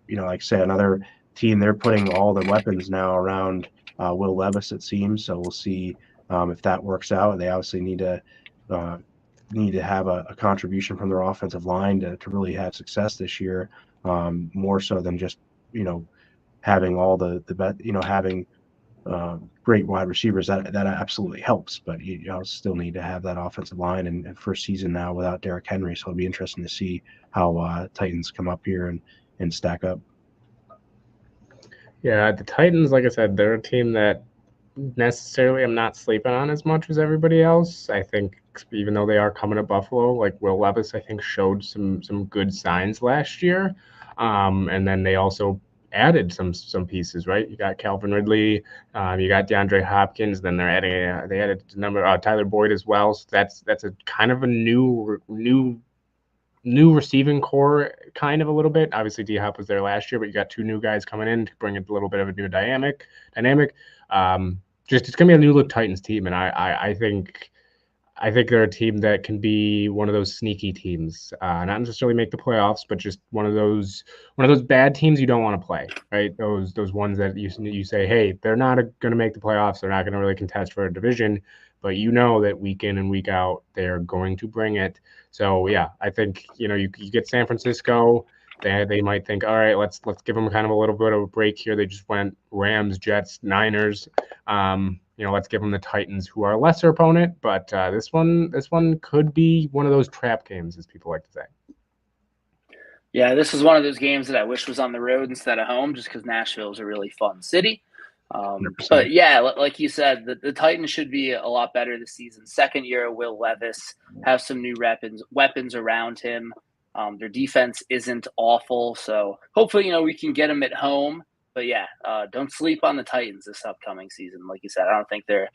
I say, another team, they're putting all their weapons now around Will Levis, it seems. So we'll see if that works out. They obviously need to have a contribution from their offensive line to really have success this year, more so than just having all having great wide receivers. That absolutely helps, but you still need to have that offensive line, and first season now without Derrick Henry, so it'll be interesting to see how Titans come up here and stack up. Yeah, the Titans, like I said, they're a team that necessarily am not sleeping on as much as everybody else. I think even though they are coming to Buffalo, like Will Levis, I think showed some good signs last year. And then they also added some pieces, right? You got Calvin Ridley, you got DeAndre Hopkins. Then they added Tyler Boyd as well. So that's a kind of a new receiving core, kind of a little bit. Obviously, D Hop was there last year, but you got two new guys coming in to bring a little bit of a new dynamic. Um, just it's gonna be a new look Titans team, and I think they're a team that can be one of those sneaky teams, not necessarily make the playoffs, but just one of those bad teams you don't want to play, right? Those ones that you say, hey, they're not going to make the playoffs, they're not going to really contest for a division, but you know that week in and week out they're going to bring it. So yeah, I think you get San Francisco. They might think, all right, let's give them kind of a little bit of a break here. They just went Rams, Jets, Niners. Let's give them the Titans, who are a lesser opponent, but this one could be one of those trap games, as people like to say. Yeah, this is one of those games that I wish was on the road instead of home, just because Nashville is a really fun city. But yeah, like you said, the Titans should be a lot better this season. Second year of Will Levis, have some new weapons around him. Their defense isn't awful, so hopefully we can get them at home. But yeah, don't sleep on the Titans this upcoming season. Like you said, I don't think they're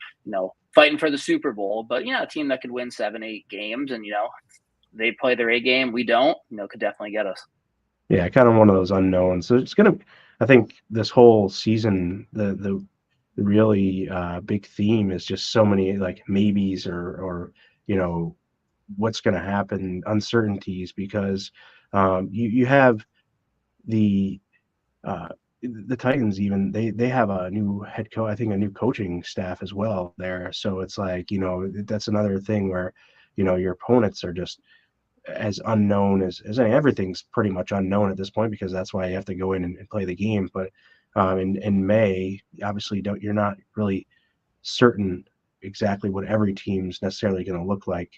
fighting for the Super Bowl, but a team that could win 7-8 games, and they play their A game, we don't, could definitely get us. Yeah, kind of one of those unknowns. So I think this whole season, the really big theme is just so many like maybes or what's going to happen, uncertainties, because you have the Titans, even they have a new head coach, I think a new coaching staff as well there. So it's like, that's another thing where, your opponents are just as unknown as everything's pretty much unknown at this point, because that's why you have to go in and play the game. But in May, obviously you're not really certain exactly what every team's necessarily going to look like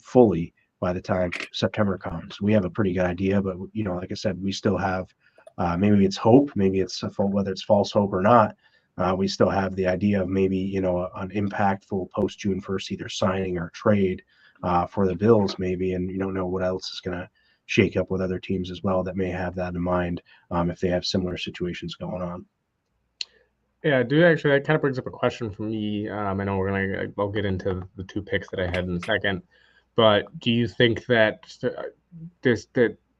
fully by the time September comes. We have a pretty good idea, but like I said, we still have maybe it's hope, maybe it's whether it's false hope or not. We still have the idea of maybe an impactful post June 1st either signing or trade for the Bills maybe, and you don't know what else is going to shake up with other teams as well that may have that in mind if they have similar situations going on. Yeah, dude, actually, that kind of brings up a question for me. I know I'll get into the two picks that I had in a second, but do you think that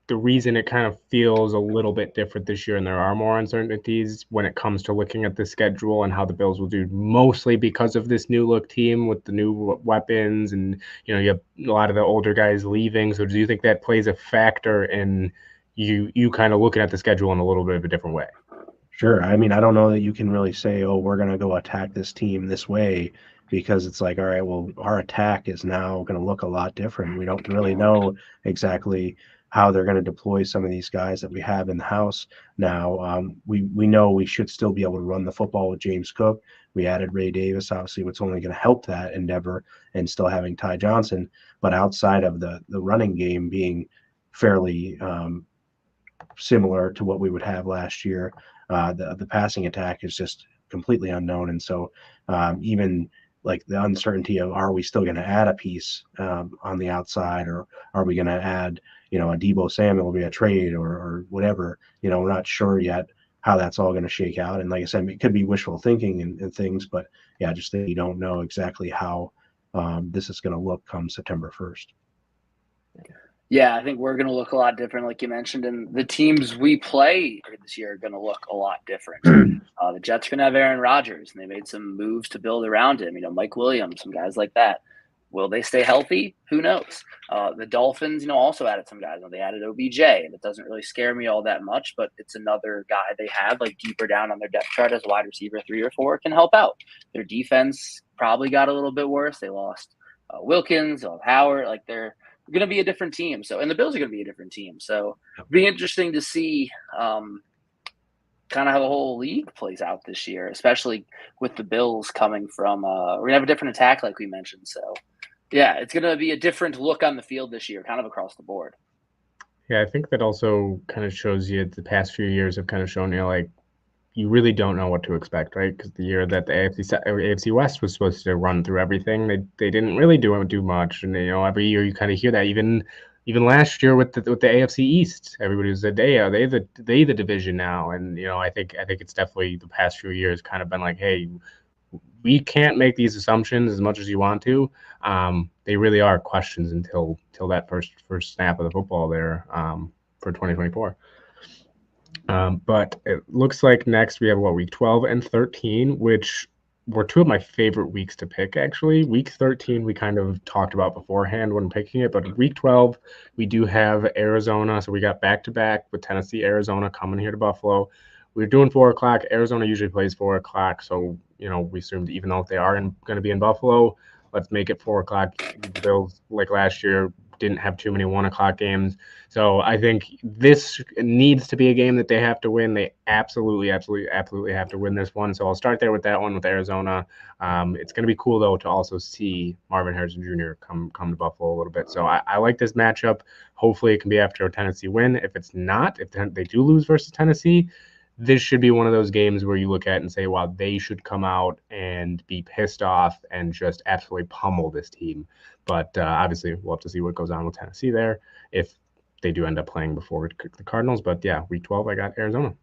the reason it kind of feels a little bit different this year and there are more uncertainties when it comes to looking at the schedule and how the Bills will do, mostly because of this new look team with the new weapons and you have a lot of the older guys leaving? So do you think that plays a factor in you kind of looking at the schedule in a little bit of a different way? Sure. I mean, I don't know that you can really say, oh, we're going to go attack this team this way, because it's like, all right, well, our attack is now going to look a lot different. We don't really know exactly how they're going to deploy some of these guys that we have in the house now. We know we should still be able to run the football with James Cook. We added Ray Davis, obviously, what's only going to help that endeavor, and still having Ty Johnson. But outside of the running game being fairly similar to what we would have last year, the passing attack is just completely unknown. And so even like the uncertainty of, are we still going to add a piece on the outside, or are we going to add a Deebo Samuel via trade or whatever, we're not sure yet how that's all going to shake out. And like I said, it could be wishful thinking and things, but yeah, just that you don't know exactly how this is going to look come September 1st. Yeah, I think we're going to look a lot different, like you mentioned, and the teams we play this year are going to look a lot different. The Jets are going to have Aaron Rodgers, and they made some moves to build around him. Mike Williams, some guys like that. Will they stay healthy? Who knows? The Dolphins, also added some guys. They added OBJ, and it doesn't really scare me all that much, but it's another guy they have like deeper down on their depth chart as wide receiver 3 or 4 can help out. Their defense probably got a little bit worse. They lost Wilkins, Howard. Like they're going to be a different team. So, and the Bills are going to be a different team. So it'll be interesting to see kind of how the whole league plays out this year, especially with the Bills coming from, we're going to have a different attack, like we mentioned. So yeah, it's going to be a different look on the field this year, kind of across the board. Yeah, I think that also kind of shows you the past few years have kind of shown you, like, you really don't know what to expect, right? Because the year that the AFC West was supposed to run through everything, they didn't really do much, and every year you kind of hear that. Even last year with the AFC East, everybody said, "Hey, are they the division now?" And I think it's definitely the past few years kind of been like, "Hey, we can't make these assumptions as much as you want to. They really are questions until that first snap of the football there for 2024." But it looks like next we have week 12 and 13, which were two of my favorite weeks to pick, actually. Week 13, we kind of talked about beforehand when picking it, but week 12, we do have Arizona. So we got back to back with Tennessee, Arizona coming here to Buffalo. We're doing 4 o'clock. Arizona usually plays 4 o'clock. So, we assumed even though they are going to be in Buffalo, let's make it 4 o'clock. The Bills, like last year, didn't have too many 1 o'clock games. So I think this needs to be a game that they have to win. They absolutely have to win this one. So I'll start there with that one with Arizona. It's going to be cool, though, to also see Marvin Harrison Jr. come to Buffalo a little bit. So I like this matchup. Hopefully it can be after a Tennessee win. If it's not, if they do lose versus Tennessee, this should be one of those games where you look at and say, wow, they should come out and be pissed off and just absolutely pummel this team. But obviously, we'll have to see what goes on with Tennessee there if they do end up playing before the Cardinals. But yeah, week 12, I got Arizona.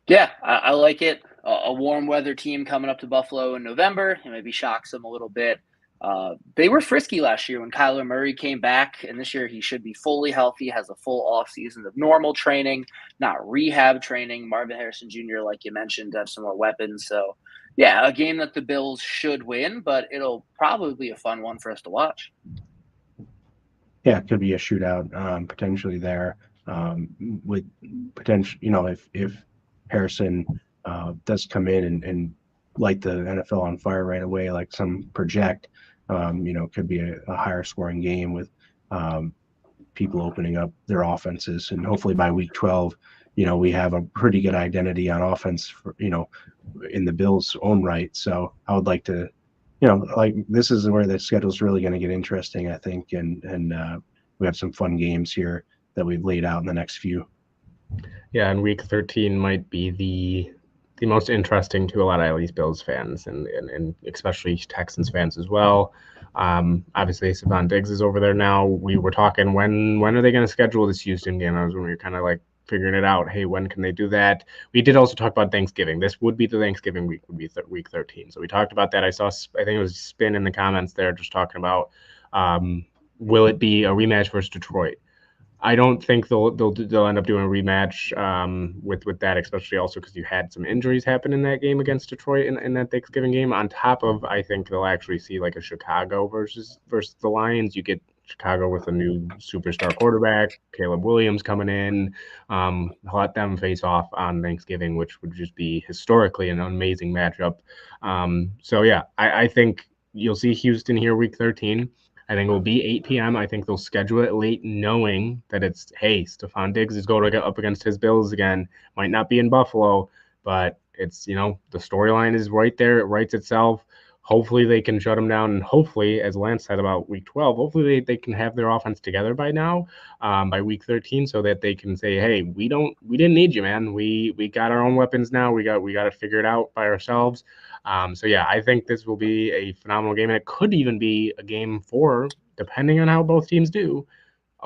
Yeah, I like it. A warm weather team coming up to Buffalo in November. It maybe shocks them a little bit. They were frisky last year when Kyler Murray came back, and this year he should be fully healthy, has a full offseason of normal training, not rehab training. Marvin Harrison Jr., like you mentioned, have some more weapons. So, yeah, a game that the Bills should win, but it'll probably be a fun one for us to watch. Yeah, it could be a shootout potentially there with potential, if Harrison does come in and light the NFL on fire right away, like some project, could be a higher scoring game with people opening up their offenses. And hopefully by week 12, we have a pretty good identity on offense for, in the Bills' own right. So I would like to, like this is where the schedule is really going to get interesting, I think. And we have some fun games here that we've laid out in the next few. Yeah, and week 13 might be the most interesting to a lot of at least Bills fans and especially Texans fans as well. Obviously, Stephon Diggs is over there now. We were talking when are they going to schedule this Houston game? I was when we were kind of like figuring it out. Hey, when can they do that? We did also talk about Thanksgiving. This would be the Thanksgiving week, would be week 13. So we talked about that. I think it was Spin in the comments there just talking about will it be a rematch versus Detroit? I don't think they'll end up doing a rematch with that, especially also because you had some injuries happen in that game against Detroit in that Thanksgiving game. On top of, I think they'll actually see like a Chicago versus the Lions. You get Chicago with a new superstar quarterback, Caleb Williams coming in. Let them face off on Thanksgiving, which would just be historically an amazing matchup. So yeah, I think you'll see Houston here week 13. I think it will be 8 p.m. I think they'll schedule it late, knowing that it's, hey, Stephon Diggs is going to get up against his Bills again. Might not be in Buffalo, but it's, the storyline is right there. It writes itself. Hopefully they can shut them down. And hopefully, as Lance said about week 12, hopefully they can have their offense together by now, by week 13, so that they can say, hey, we didn't need you, man. We got our own weapons now. We got to figure it out by ourselves. So yeah, I think this will be a phenomenal game, and it could even be a game for, depending on how both teams do,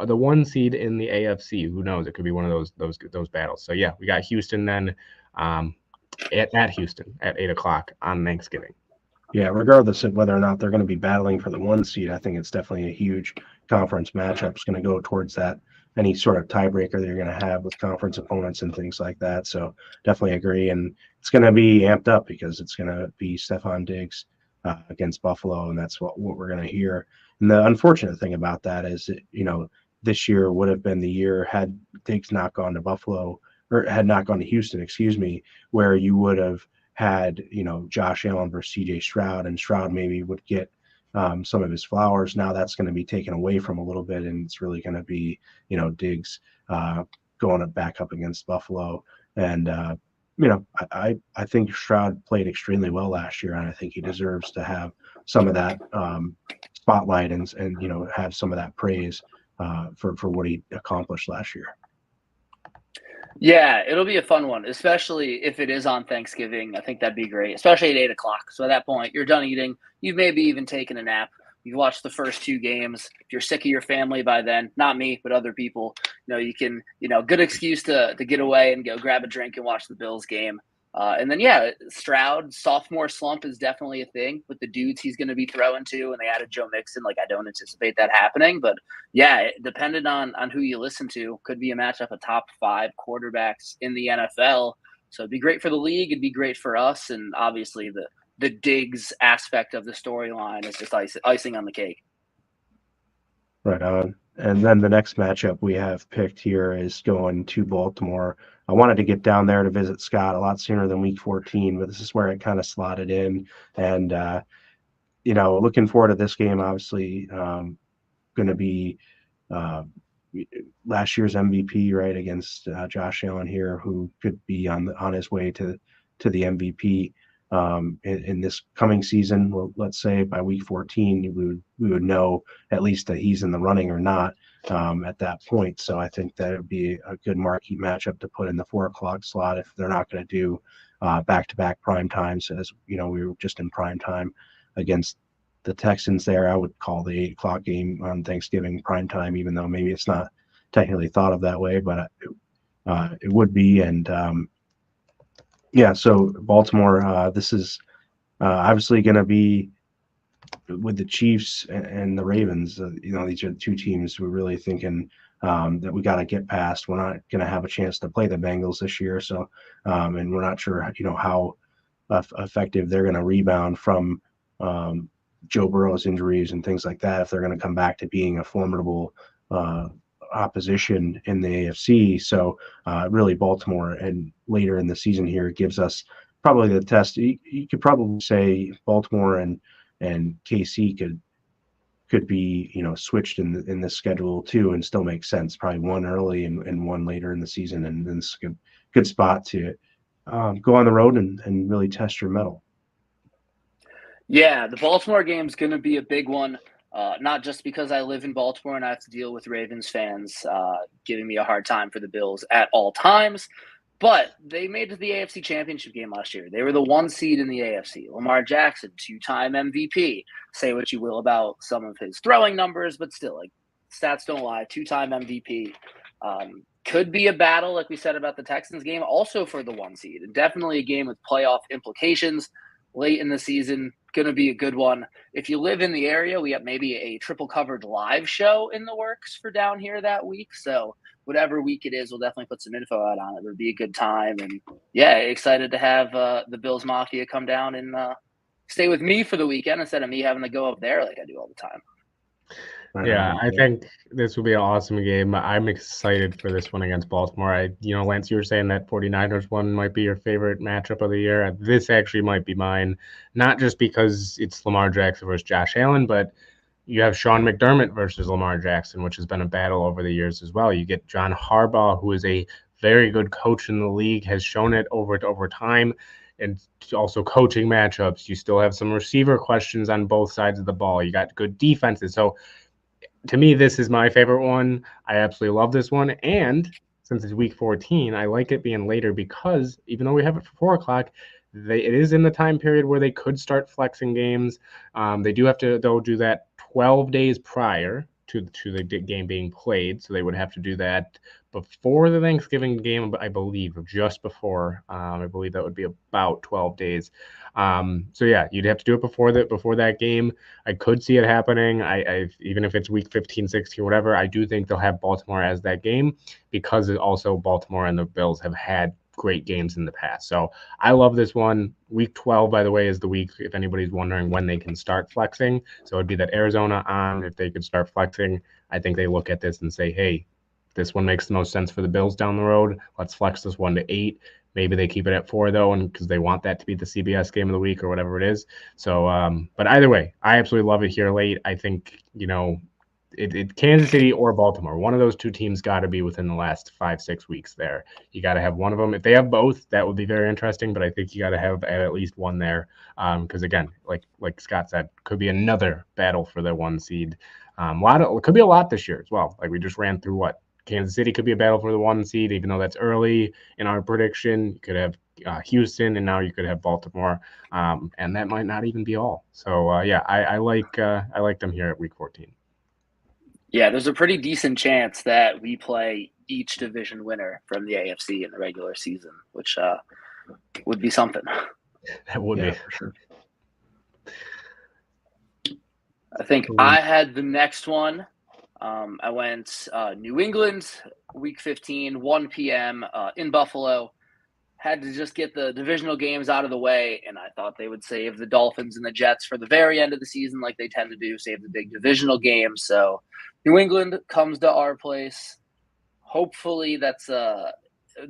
the 1 seed in the AFC. Who knows? It could be one of those battles. So yeah, we got Houston then at Houston at 8 o'clock on Thanksgiving. Yeah, regardless of whether or not they're going to be battling for the 1 seed, I think it's definitely a huge conference matchup. It's going to go towards that, any sort of tiebreaker that you're going to have with conference opponents and things like that. So definitely agree. And it's going to be amped up because it's going to be Stephon Diggs against Buffalo, and that's what we're going to hear. And the unfortunate thing about that is, this year would have been the year had Diggs not gone to Buffalo, or had not gone to Houston, excuse me, where you would have had, Josh Allen versus CJ Stroud, and Stroud maybe would get some of his flowers. Now that's going to be taken away from a little bit, and it's really going to be, Diggs going back up against Buffalo. And, I think Stroud played extremely well last year, and I think he deserves to have some of that spotlight and have some of that praise for what he accomplished last year. Yeah, it'll be a fun one, especially if it is on Thanksgiving. I think that'd be great, especially at 8 o'clock. So at that point, you're done eating. You've maybe even taken a nap. You've watched the first two games. If you're sick of your family by then, not me, but other people, you can, good excuse to get away and go grab a drink and watch the Bills game. And then, yeah, Stroud, sophomore slump is definitely a thing with the dudes he's going to be throwing to. And they added Joe Mixon. Like, I don't anticipate that happening, but yeah, depending on who you listen to, could be a matchup of top 5 quarterbacks in the NFL. So it'd be great for the league. It'd be great for us, and obviously the Diggs aspect of the storyline is just icing on the cake. Right on. And then the next matchup we have picked here is going to Baltimore. I wanted to get down there to visit Scott a lot sooner than week 14, but this is where it kind of slotted in. And, looking forward to this game, obviously, going to be uh, last year's MVP, right, against Josh Allen here, who could be on his way to the MVP in this coming season. Well, let's say by week 14, we would know at least that he's in the running or not at that point. So I think that would be a good marquee matchup to put in the 4 o'clock slot if they're not going to do back-to-back prime times. As we were just in prime time against the Texans there. I would call the 8 o'clock game on Thanksgiving prime time, even though maybe it's not technically thought of that way, but it would be. And so Baltimore, this is obviously going to be with the Chiefs and the Ravens. These are the two teams we're really thinking that we got to get past. We're not going to have a chance to play the Bengals this year, so and we're not sure how effective they're going to rebound from Joe Burrow's injuries and things like that, if they're going to come back to being a formidable opposition in the AFC. So really Baltimore and later in the season here gives us probably the test. You could probably say Baltimore and KC could be switched in this schedule too and still make sense. Probably one early and one later in the season, and then it's a good spot to go on the road and really test your mettle. Yeah, the Baltimore game is going to be a big one, not just because I live in Baltimore and I have to deal with Ravens fans giving me a hard time for the Bills at all times, but they made it to the AFC Championship game last year. They were the 1 seed in the AFC. Lamar Jackson, 2-time MVP. Say what you will about some of his throwing numbers, but still, like, stats don't lie. 2-time MVP. Could be a battle, like we said about the Texans game, also for the 1 seed, and definitely a game with playoff implications late in the season. Going to be a good one. If you live in the area, we have maybe a triple covered live show in the works for down here that week. So whatever week it is, we'll definitely put some info out on it. It'll be a good time. And yeah, excited to have the Bills Mafia come down and stay with me for the weekend instead of me having to go up there like I do all the time. Yeah, I think this will be an awesome game. I'm excited for this one against Baltimore. Lance, you were saying that 49ers one might be your favorite matchup of the year. This actually might be mine, not just because it's Lamar Jackson versus Josh Allen, but you have Sean McDermott versus Lamar Jackson, which has been a battle over the years as well. You get John Harbaugh, who is a very good coach in the league, has shown it over time, and also coaching matchups. You still have some receiver questions on both sides of the ball. You got good defenses. So to me, this is my favorite one. I absolutely love this one. And since it's week 14, I like it being later because even though we have it for 4 o'clock, it is in the time period where they could start flexing games. They do have to, though, do that 12 days prior to the game being played. So they would have to do that before the Thanksgiving game, I believe, or just before. I believe that would be about 12 days. So yeah, you'd have to do it before that game. I could see it happening. I even if it's week 15, 16, whatever, I do think they'll have Baltimore as that game because also Baltimore and the Bills have had great games in the past. So I love this one. Week 12, by the way, is the week, if anybody's wondering when they can start flexing. So it'd be that Arizona on, if they could start flexing, I think they look at this and say, hey, this one makes the most sense for the Bills down the road. Let's flex this 1 to 8. Maybe they keep it at 4 though, and because they want that to be the CBS game of the week or whatever it is. So, but either way, I absolutely love it here late. I think it Kansas City or Baltimore, one of those two teams got to be within the last 5-6 weeks there. You got to have one of them. If they have both, that would be very interesting, but I think you got to have at least one there because again, like Scott said, could be another battle for the 1 seed. It could be a lot this year as well. Like we just ran through Kansas City could be a battle for the 1 seed, even though that's early in our prediction. You could have Houston, and now you could have Baltimore, and that might not even be all. So I like them here at Week 14. Yeah, there's a pretty decent chance that we play each division winner from the AFC in the regular season, which would be something. That would be for sure. I think I had the next one. I went New England, Week 15, 1 p.m. In Buffalo. Had to just get the divisional games out of the way, and I thought they would save the Dolphins and the Jets for the very end of the season like they tend to do, save the big divisional games. So New England comes to our place. Hopefully that's the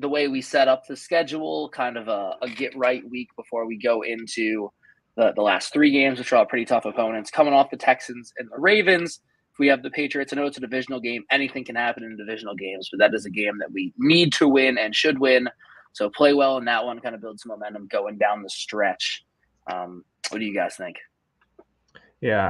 way we set up the schedule, kind of a get-right week before we go into the last 3 games, which are all pretty tough opponents. Coming off the Texans and the Ravens, if we have the Patriots, I know it's a divisional game. Anything can happen in divisional games, but that is a game that we need to win and should win. So play well in that one, kind of build some momentum going down the stretch. What do you guys think? Yeah,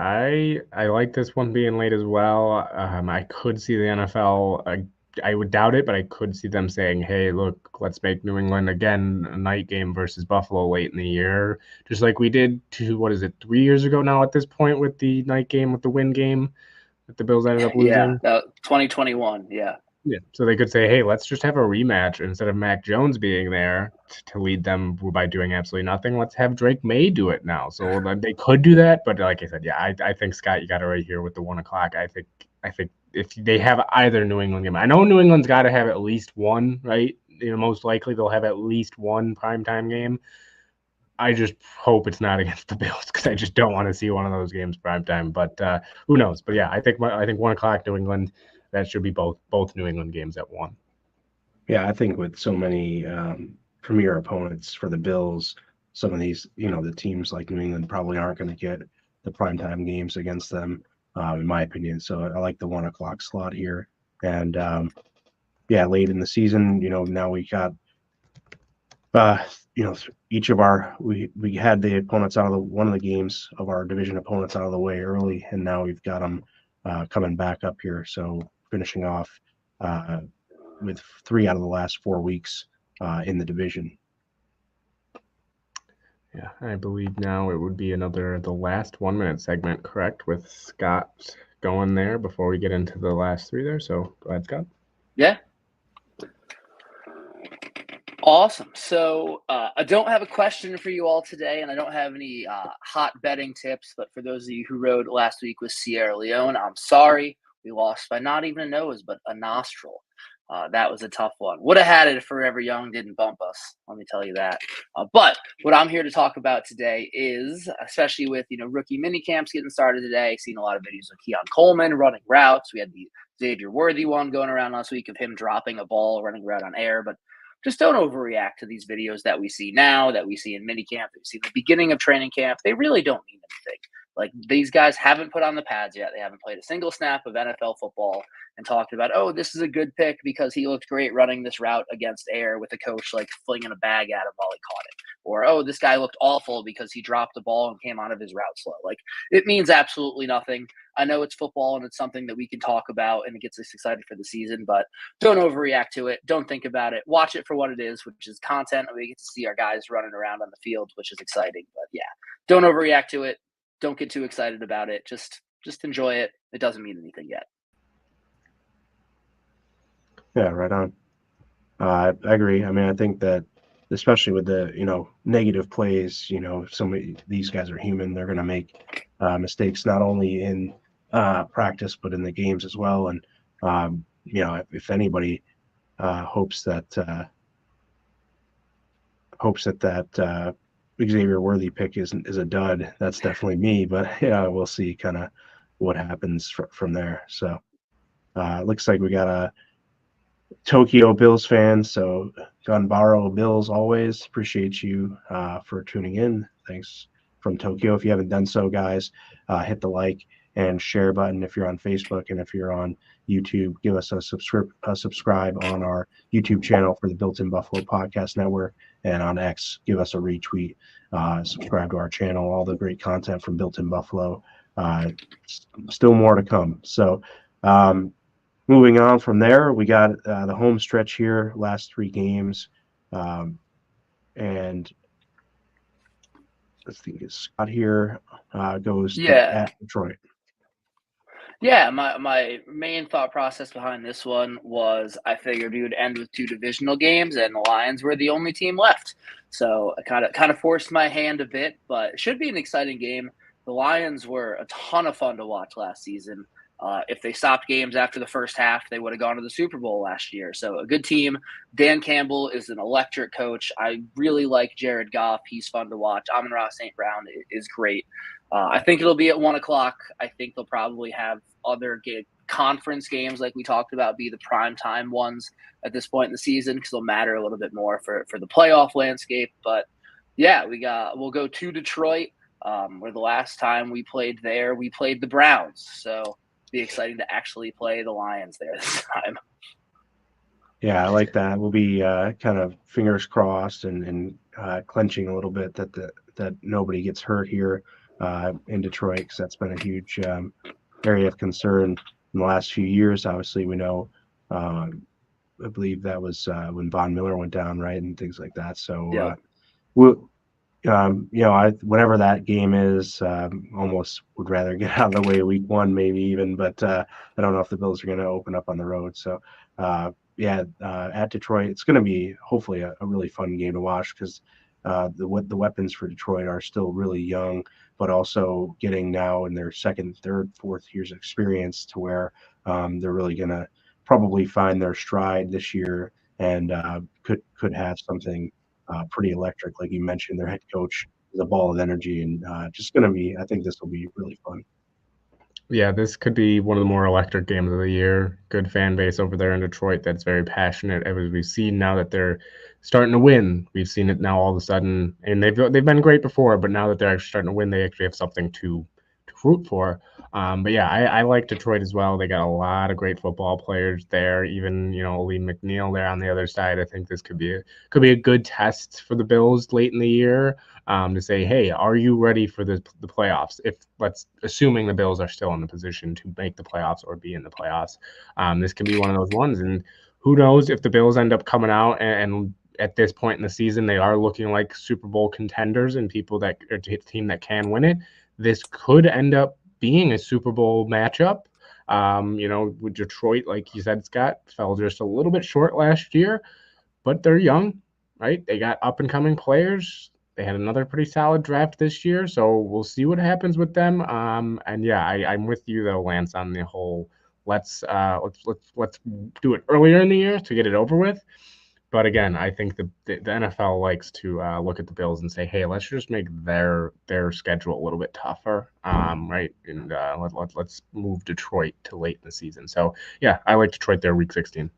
I like this one being late as well. I could see the NFL. I would doubt it, but I could see them saying, "Hey, look, let's make New England again a night game versus Buffalo late in the year, just like we did 3 years ago now at this point with the night game with the win game that the Bills ended up losing." Yeah, 2021. Yeah. Yeah. So they could say, hey, let's just have a rematch instead of Mac Jones being there to lead them by doing absolutely nothing. Let's have Drake May do it now. So they could do that. But like I said, yeah, I think, Scott, you got it right here with the 1 o'clock. I think if they have either New England game, I know New England's got to have at least one, right? Most likely they'll have at least one primetime game. I just hope it's not against the Bills because I just don't want to see one of those games primetime. But who knows? But yeah, I think 1 o'clock New England. That should be both New England games at 1. Yeah, I think with so many premier opponents for the Bills, some of these, the teams like New England probably aren't going to get the primetime games against them, in my opinion. So I like the 1 o'clock slot here. And late in the season, now we got, each of we had the opponents out of one of the games of our division opponents out of the way early, and now we've got them coming back up here. So finishing off with 3 out of the last 4 weeks in the division. Yeah, I believe now it would be the last 1 minute segment, correct? With Scott going there before we get into the last 3 there. So go ahead, Scott. Yeah. Awesome. So I don't have a question for you all today, and I don't have any hot betting tips. But for those of you who rode last week with Sierra Leone, I'm sorry. We lost by not even a nose, but a nostril. That was a tough one. Would have had it if Forever Young didn't bump us. Let me tell you that. But what I'm here to talk about today is, especially with rookie mini camps getting started today, seen a lot of videos of Keon Coleman running routes. We had the Xavier Worthy one going around last week of him dropping a ball, running a route on air. But just don't overreact to these videos that we see now, that we see in mini camp, that we see at the beginning of training camp. They really don't mean anything. Like, these guys haven't put on the pads yet. They haven't played a single snap of NFL football and talked about, oh, this is a good pick because he looked great running this route against air with the coach like flinging a bag at him while he caught it. Or, oh, this guy looked awful because he dropped the ball and came out of his route slow. Like, it means absolutely nothing. I know it's football and it's something that we can talk about and it gets us excited for the season, but don't overreact to it. Don't think about it. Watch it for what it is, which is content. And we get to see our guys running around on the field, which is exciting. But yeah, don't overreact to it. Don't get too excited about it. Just enjoy it. It doesn't mean anything yet. Yeah, right on. I agree. I mean, I think that especially with the, negative plays, some of these guys are human. They're going to make mistakes not only in practice, but in the games as well. And, if anybody hopes that Xavier Worthy pick is a dud, that's definitely me. But yeah, we'll see kind of what happens from there. So it looks like we got a Tokyo Bills fan, so Gunbaro Bills always appreciate you for tuning in. Thanks from Tokyo. If you haven't done so, guys, hit the like and share button if you're on Facebook, and if you're on YouTube, give us a subscribe on our YouTube channel for the Built in Buffalo Podcast Network, and on X, give us a retweet. Subscribe to our channel. All the great content from Built in Buffalo. Still more to come. So moving on from there, we got the home stretch here, last 3 games. And let's think, Scott here goes to Yeah. at Detroit. Yeah, my main thought process behind this one was I figured we would end with 2 divisional games, and the Lions were the only team left. So I kind of forced my hand a bit, but it should be an exciting game. The Lions were a ton of fun to watch last season. If they stopped games after the first half, they would have gone to the Super Bowl last year. So a good team. Dan Campbell is an electric coach. I really like Jared Goff. He's fun to watch. Amon-Ra St. Brown is great. I think it'll be at 1 o'clock. I think they'll probably have other conference games like we talked about be the prime time ones at this point in the season because they'll matter a little bit more for the playoff landscape. But yeah, we'll go to Detroit, where the last time we played there, we played the Browns. So it'll be exciting to actually play the Lions there this time. Yeah, I like that. We'll be kind of fingers crossed and clenching a little bit that nobody gets hurt here in Detroit, because that's been a huge area of concern in the last few years. Obviously, we know, I believe that was when Von Miller went down, right, and things like that. So Yeah. we'll, whatever that game is, almost would rather get out of the way week 1, maybe even. But I don't know if the Bills are going to open up on the road. So at Detroit, it's going to be hopefully a really fun game to watch, because the weapons for Detroit are still really young, but also getting now in their second, third, fourth years of experience, to where they're really going to probably find their stride this year, and could have something pretty electric, like you mentioned. Their head coach is a ball of energy, and just going to be. I think this will be really fun. Yeah, this could be one of the more electric games of the year. Good fan base over there in Detroit that's very passionate. As we've seen now that they're starting to win, we've seen it now all of a sudden, and they've been great before, but now that they're actually starting to win, they actually have something to root for. But yeah, I like Detroit as well. They got a lot of great football players there. Even Lee McNeil there on the other side. I think this could be a good test for the Bills late in the year. To say, hey, are you ready for the playoffs? If assuming the Bills are still in the position to make the playoffs or be in the playoffs, this can be one of those ones. And who knows if the Bills end up coming out and at this point in the season they are looking like Super Bowl contenders and people that are a team that can win it. This could end up being a Super Bowl matchup. With Detroit, like you said, Scott, fell just a little bit short last year, but they're young, right? They got up and coming players. They had another pretty solid draft this year, so we'll see what happens with them. And yeah, I'm with you though, Lance, on the whole. Let's do it earlier in the year to get it over with. But again, I think the NFL likes to look at the Bills and say, hey, let's just make their schedule a little bit tougher, right? And let's move Detroit to late in the season. So yeah, I like Detroit there, week 16.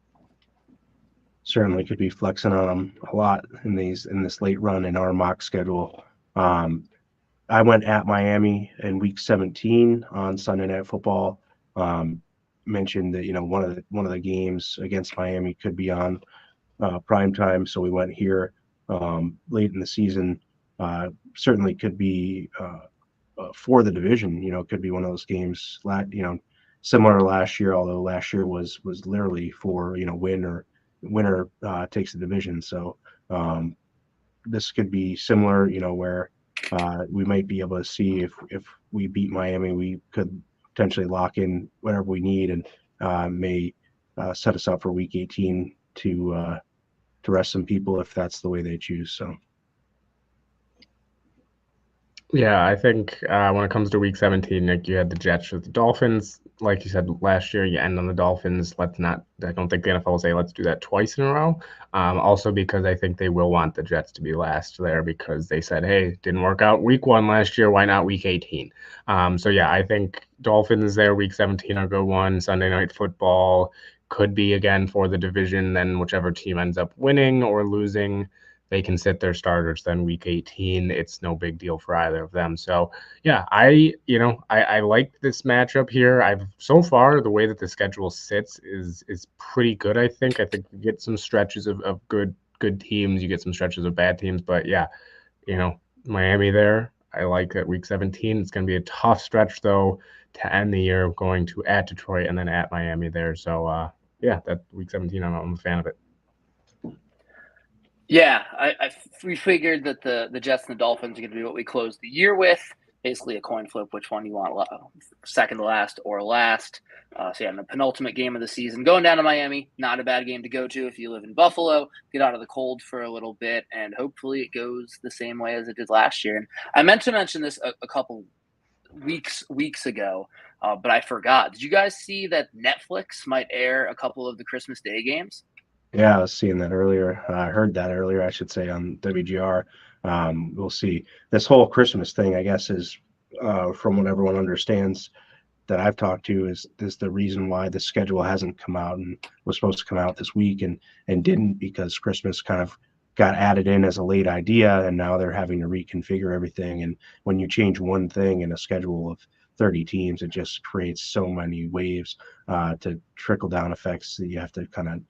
Certainly could be flexing on them a lot in this late run in our mock schedule. I went at Miami in week 17 on Sunday Night Football. Mentioned that one of the games against Miami could be on prime time, so we went here late in the season. Certainly could be for the division. Could be one of those games. Similar to last year, although last year was literally for winner takes the division. So this could be similar. Where we might be able to see if we beat Miami, we could potentially lock in whatever we need, and may set us up for week 18 to rest some people if that's the way they choose. So yeah, I think when it comes to week 17, Nick, you had the Jets with the Dolphins. Like you said last year, you end on the Dolphins. I don't think the NFL will say let's do that twice in a row. Also because I think they will want the Jets to be last there, because they said, hey, didn't work out week 1 last year. Why not week 18? So yeah, I think Dolphins there, week 17 are good one. Sunday Night Football could be again for the division. Then whichever team ends up winning or losing, they can sit their starters then week 18. It's no big deal for either of them. So yeah, I like this matchup here. So far the way that the schedule sits is pretty good. I think you get some stretches of good teams, you get some stretches of bad teams, but yeah, Miami there. I like that week 17. It's going to be a tough stretch, though, to end the year, going to at Detroit and then at Miami there. So, yeah, that week 17, I'm a fan of it. Yeah, we figured that the Jets and the Dolphins are going to be what we close the year with. Basically, a coin flip, which one you want, second to last or last. So, yeah, the penultimate game of the season. Going down to Miami, not a bad game to go to if you live in Buffalo. Get out of the cold for a little bit, and hopefully it goes the same way as it did last year. And I meant to mention this a couple weeks ago, but I forgot. Did you guys see that Netflix might air a couple of the Christmas Day games? Yeah, I was seeing that earlier. I heard that earlier, I should say, on WGR. We'll see. This whole Christmas thing, I guess, is from what everyone understands that I've talked to, is the reason why the schedule hasn't come out and was supposed to come out this week and didn't, because Christmas kind of got added in as a late idea, and now they're having to reconfigure everything. And when you change one thing in a schedule of 30 teams, it just creates so many waves to trickle down effects that you have to kind of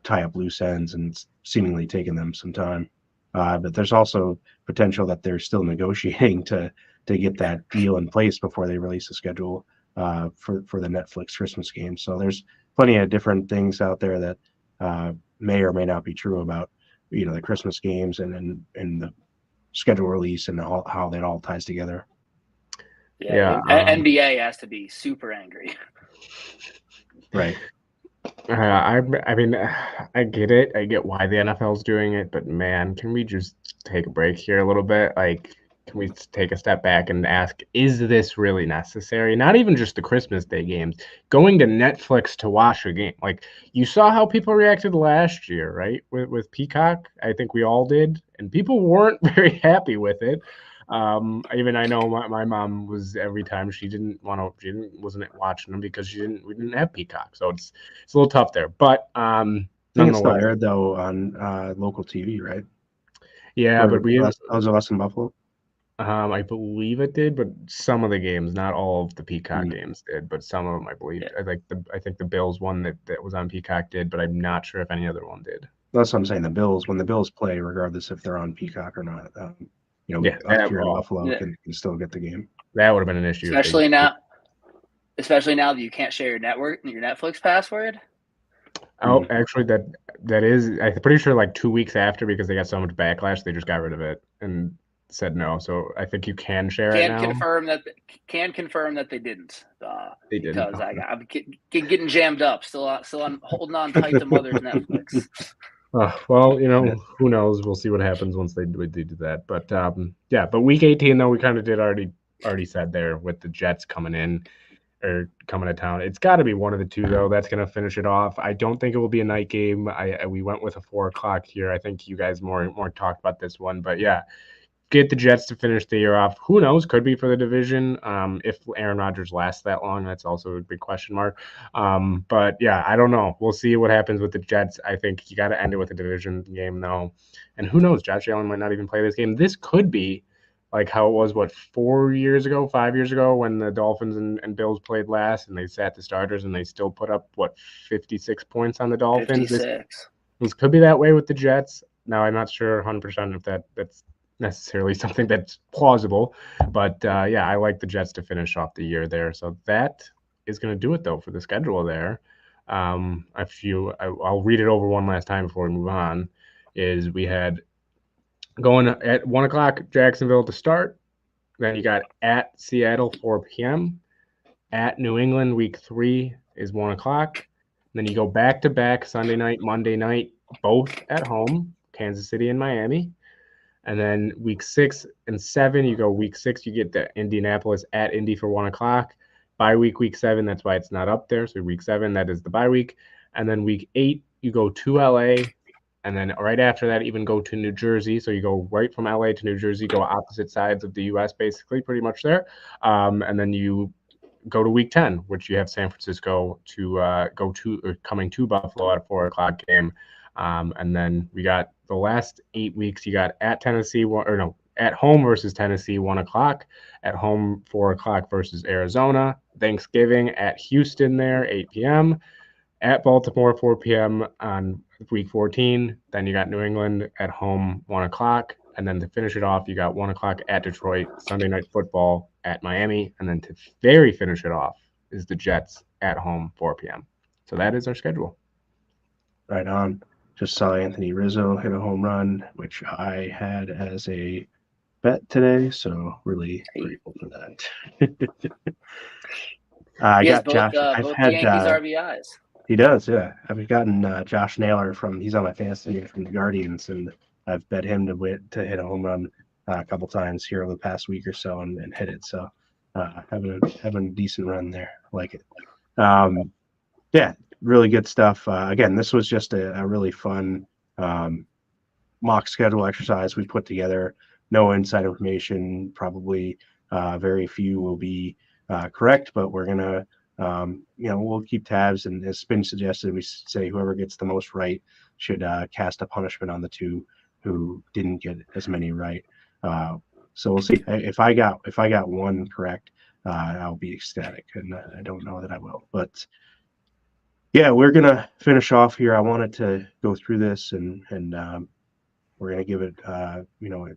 tie up loose ends, and it's seemingly taking them some time. But there's also potential that they're still negotiating to get that deal in place before they release the schedule for the Netflix Christmas game. So there's plenty of different things out there that may or may not be true about the Christmas games and the schedule release and how that all ties together. Yeah, NBA has to be super angry. Right. I mean, I get it. I get why the NFL's doing it, but man, can we just take a break here a little bit? Like, can we take a step back and ask, is this really necessary? Not even just the Christmas Day games, going to Netflix to watch a game. Like, you saw how people reacted last year, right? With Peacock, I think we all did, and people weren't very happy with it. I know my mom was, every time she wasn't watching them because we didn't have Peacock, so it's a little tough there. But I think it's still aired though on local TV, right? Yeah, but was it less in Buffalo? I believe it did, but some of the games, not all of the Peacock games did, but some of them, I believe. Yeah. I think the Bills one that was on Peacock did, but I'm not sure if any other one did. That's what I'm saying. When the Bills play, regardless if they're on Peacock or not, up here in Buffalo can still get the game. That would have been an issue, especially now that you can't share your Netflix password. Oh, actually, that is, I'm pretty sure, like 2 weeks after, because they got so much backlash, they just got rid of it and said no. So I think you can share it now. Can confirm that they didn't. They didn't, because I'm getting jammed up. Still on holding on tight to mother's Netflix. Well, who knows? We'll see what happens once they do that. But yeah, but week 18 though, we kind of did already said there, with the Jets coming in or coming to town. It's got to be one of the two though. That's going to finish it off. I don't think it will be a night game. We went with a 4:00 here. I think you guys more talked about this one, but yeah, get the Jets to finish the year off. Who knows? Could be for the division. If Aaron Rodgers lasts that long, that's also a big question mark. But yeah, I don't know. We'll see what happens with the Jets. I think you got to end it with a division game though. And who knows? Josh Allen might not even play this game. This could be like how it was, 5 years ago, when the Dolphins and Bills played last, and they sat the starters and they still put up 56 points on the Dolphins. 56. This could be that way with the Jets. Now, I'm not sure 100% if that's necessarily something that's plausible, but yeah, I like the Jets to finish off the year there. So that is going to do it though for the schedule there. I'll read it over one last time before we move on. Is we had going at 1:00 Jacksonville to start. Then you got at Seattle 4 p.m. At New England week 3 is 1:00. Then you go back to back Sunday night, Monday night, both at home, Kansas City and Miami. And then week 6 and 7, you go week 6, you get to Indianapolis at Indy for 1:00. Bye week 7, that's why it's not up there. So week 7, that is the bye week. And then week 8, you go to LA. And then right after that, even go to New Jersey. So you go right from LA to New Jersey, go opposite sides of the US, basically, pretty much there. And then you go to week 10, which you have San Francisco to go to, or coming to Buffalo at a 4:00 game. And then we got the last 8 weeks. You got at Tennessee, at home versus Tennessee, 1:00. At home, 4:00 versus Arizona. Thanksgiving at Houston there, 8 p.m. At Baltimore, 4 p.m. on week 14. Then you got New England at home, 1:00. And then to finish it off, you got 1 o'clock at Detroit, Sunday Night Football at Miami. And then to finish it off is the Jets at home, 4 p.m. So that is our schedule. Right on. Just saw Anthony Rizzo hit a home run, which I had as a bet today. So really grateful for that. I He has got Josh. I've both had Yankees RBIs. He does, yeah. I've gotten Josh Naylor he's on my fantasy from the Guardians, and I've bet him to hit a home run a couple times here over the past week or so and hit it. So having a decent run there. I like it. Yeah, really good stuff. Again, this was just a really fun mock schedule exercise we put together. No inside information. Probably very few will be correct, but we're gonna we'll keep tabs. And as Spin suggested, we say whoever gets the most right should cast a punishment on the two who didn't get as many right. So we'll see. If I got one correct, I'll be ecstatic, and I don't know that I will. But yeah, we're gonna finish off here. I wanted to go through this, and we're gonna give it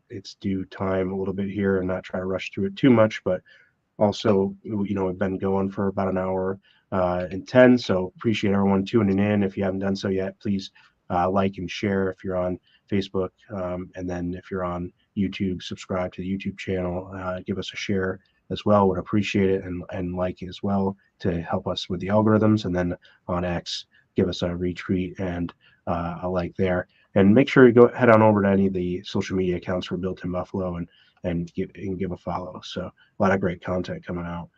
its due time a little bit here, and not try to rush through it too much, but also, we've been going for about an hour and 10, so appreciate everyone tuning in. If you haven't done so yet, please like and share if you're on Facebook, and then if you're on YouTube, subscribe to the YouTube channel. Give us a share as well. Would appreciate it, and like as well to help us with the algorithms. And then on X, give us a retweet and a like there. And make sure you head on over to any of the social media accounts for Built in Buffalo and give a follow. So a lot of great content coming out.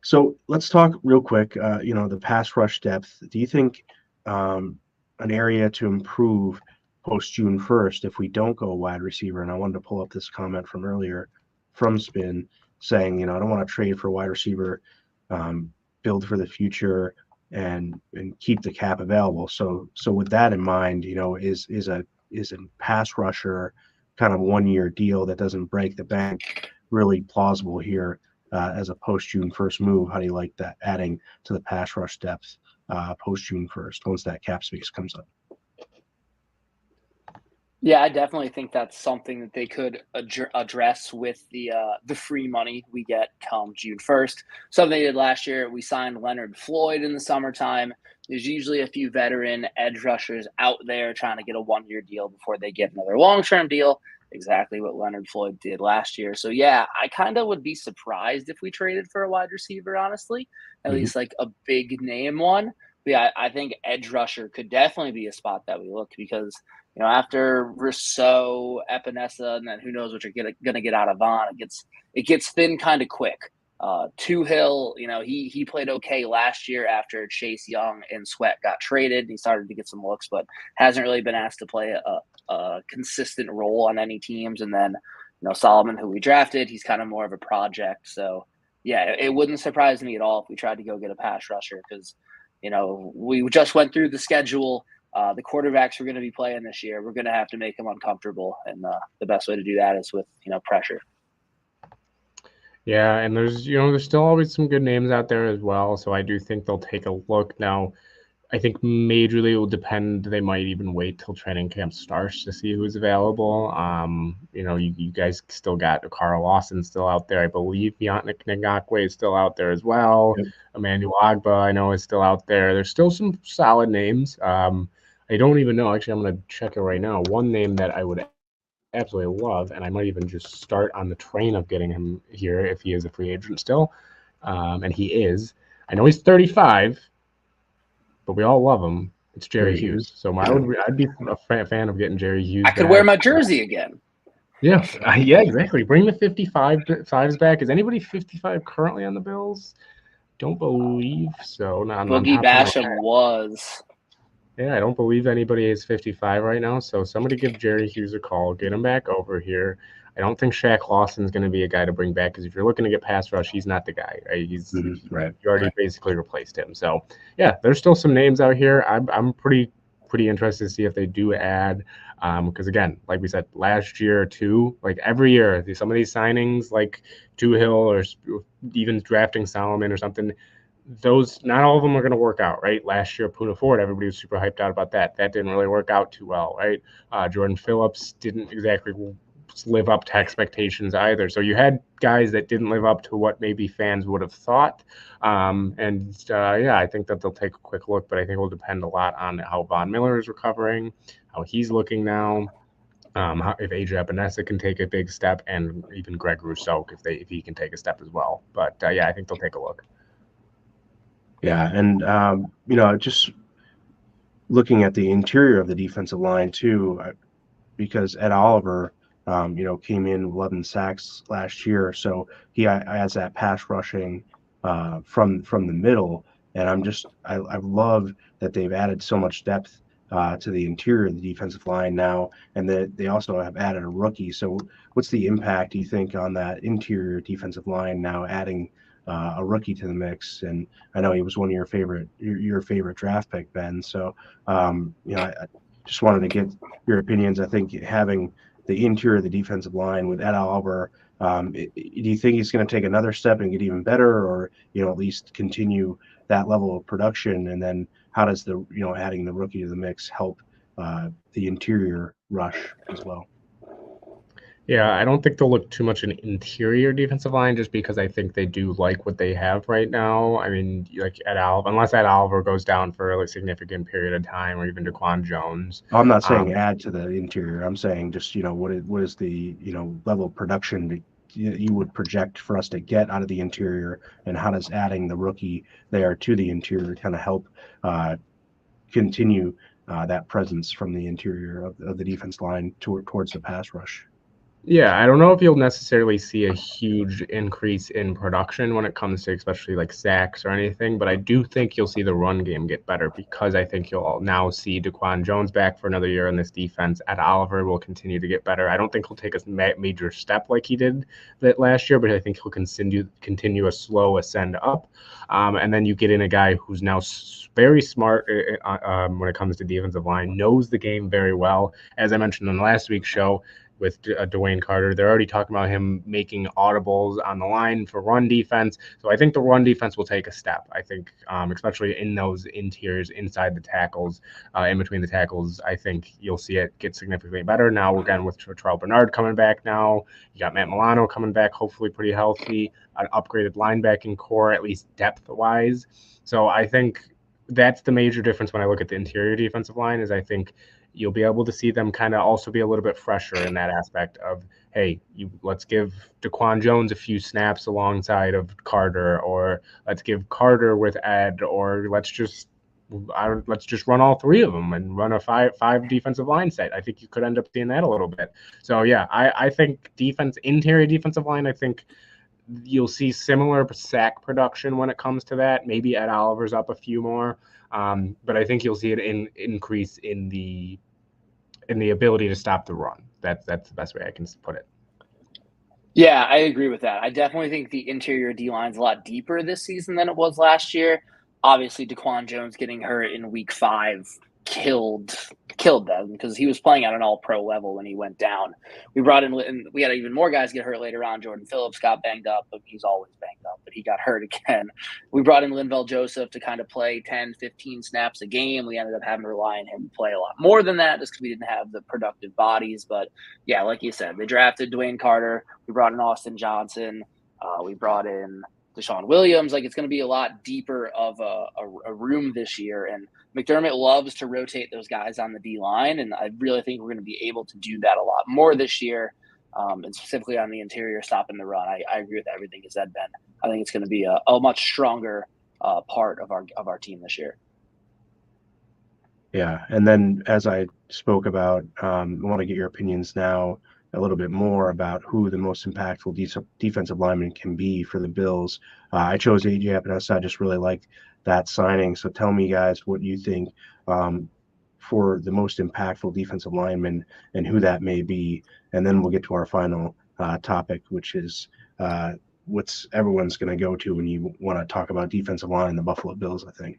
So let's talk real quick. The pass rush depth. Do you think an area to improve post June 1st if we don't go wide receiver? And I wanted to pull up this comment from earlier from Spin saying, I don't want to trade for wide receiver, build for the future, and keep the cap available. So with that in mind, is a pass rusher kind of 1-year deal that doesn't break the bank really plausible here as a post June 1st move? How do you like that, adding to the pass rush depth post June 1st once that cap space comes up? Yeah, I definitely think that's something that they could address with the free money we get come June 1st. Something they did last year. We signed Leonard Floyd in the summertime. There's usually a few veteran edge rushers out there trying to get a 1-year deal before they get another long-term deal. Exactly what Leonard Floyd did last year. So yeah, I kind of would be surprised if we traded for a wide receiver, honestly, at least like a big name one. But yeah, I think edge rusher could definitely be a spot that we look, because after Rousseau, Epinesa, and then who knows what you're gonna get out of Vaughn, it gets thin kind of quick. Hill, he played okay last year after Chase Young and Sweat got traded. And he started to get some looks, but hasn't really been asked to play a consistent role on any teams. And then, Solomon, who we drafted, he's kind of more of a project. So yeah, it wouldn't surprise me at all if we tried to go get a pass rusher, because we just went through the schedule. The quarterbacks we're going to be playing this year, we're going to have to make them uncomfortable. And the best way to do that is with, pressure. Yeah, and there's still always some good names out there as well. So I do think they'll take a look. Now, I think majorly it will depend. They might even wait till training camp starts to see who's available. You guys still got Carl Lawson still out there. I believe Bionic Ngakwe is still out there as well. Yep. Emmanuel Agba, I know, is still out there. There's still some solid names. I don't even know. Actually, I'm going to check it right now. One name that I would absolutely love, and I might even just start on the train of getting him here if he is a free agent still. And he is. I know he's 35, but we all love him. It's Jerry Hughes. So I'd be a fan of getting Jerry Hughes. I could wear my jersey again. Yeah, exactly. Bring the 55s back. Is anybody 55 currently on the Bills? Don't believe so. Boogie Basham was. Yeah, I don't believe anybody is 55 right now. So somebody give Jerry Hughes a call. Get him back over here. I don't think Shaq Lawson's going to be a guy to bring back, because if you're looking to get pass rush, he's not the guy. Right? You already basically replaced him. So yeah, there's still some names out here. I'm pretty interested to see if they do add, because again, like we said last year too, like every year, some of these signings like Hill or even drafting Solomon or something, those, not all of them are going to work out, right? Last year, Puna Ford, everybody was super hyped out about that. That didn't really work out too well, right? Jordan Phillips didn't exactly live up to expectations either. So you had guys that didn't live up to what maybe fans would have thought. Yeah, I think that they'll take a quick look, but I think it will depend a lot on how Von Miller is recovering, how he's looking now. If Adrian Epinesa can take a big step, and even Greg Rousseau if he can take a step as well. But yeah, I think they'll take a look. Yeah, and just looking at the interior of the defensive line too, because Ed Oliver, came in 11 sacks last year, so he has that pass rushing from the middle, and I love that they've added so much depth to the interior of the defensive line now, and that they also have added a rookie. So, what's the impact do you think on that interior defensive line now adding a rookie to the mix? And I know he was one of your favorite draft pick, Ben. So, I just wanted to get your opinions. I think having the interior of the defensive line with Ed Oliver, do you think he's going to take another step and get even better, or at least continue that level of production? And then how does adding the rookie to the mix help the interior rush as well? Yeah, I don't think they'll look too much in interior defensive line just because I think they do like what they have right now. I mean, like unless Ed Oliver goes down for a significant period of time, or even DaQuan Jones. I'm not saying add to the interior. I'm saying just what is the level of production that you would project for us to get out of the interior, and how does adding the rookie there to the interior kind of help continue that presence from the interior of the defense line towards the pass rush? Yeah, I don't know if you'll necessarily see a huge increase in production when it comes to especially like sacks or anything, but I do think you'll see the run game get better because I think you'll now see DaQuan Jones back for another year in this defense. Ed Oliver will continue to get better. I don't think he'll take a major step like he did that last year, but I think he'll continue a slow ascend up. And then you get in a guy who's now very smart when it comes to defensive line, knows the game very well. As I mentioned on last week's show, with Dwayne Carter. They're already talking about him making audibles on the line for run defense. So I think the run defense will take a step. I think, especially in those interiors, inside the tackles, in between the tackles, I think you'll see it get significantly better. Now, again, with Terrell Bernard coming back now, you got Matt Milano coming back, hopefully pretty healthy, an upgraded linebacking core, at least depth-wise. So I think that's the major difference when I look at the interior defensive line is I think you'll be able to see them kind of also be a little bit fresher in that aspect of, hey, let's give DaQuan Jones a few snaps alongside of Carter, or let's give Carter with Ed, or let's just run all three of them and run a five defensive line set. I think you could end up seeing that a little bit. So yeah, I think interior defensive line, I think you'll see similar sack production when it comes to that. Maybe Ed Oliver's up a few more, but I think you'll see it increase in the ability to stop the run. That's the best way I can put it. Yeah, I agree with that. I definitely think the interior D line's a lot deeper this season than it was last year. Obviously, DaQuan Jones getting hurt in week 5 killed them because he was playing at an all-pro level when he went down. We brought in, and we had even more guys get hurt later on. Jordan Phillips got banged up, but he's always banged up, but he got hurt again. We brought in Linval Joseph to kind of play 10, 15 snaps a game. We ended up having to rely on him to play a lot more than that just because we didn't have the productive bodies. But yeah, like you said, they drafted Dwayne Carter. We brought in Austin Johnson. We brought in Deshaun Williams. Like, it's going to be a lot deeper of a room this year. And McDermott loves to rotate those guys on the D line. And I really think we're going to be able to do that a lot more this year. And specifically on the interior, stopping the run. I agree with everything you said, Ben. I think it's going to be a much stronger part of our team this year. Yeah. And then as I spoke about, I want to get your opinions now a little bit more about who the most impactful defensive lineman can be for the Bills. I chose AJ Epinesa. I just really like that signing. So tell me, guys, what you think for the most impactful defensive lineman and who that may be. And then we'll get to our final topic, which is what's everyone's going to go to when you want to talk about defensive line in the Buffalo Bills, I think.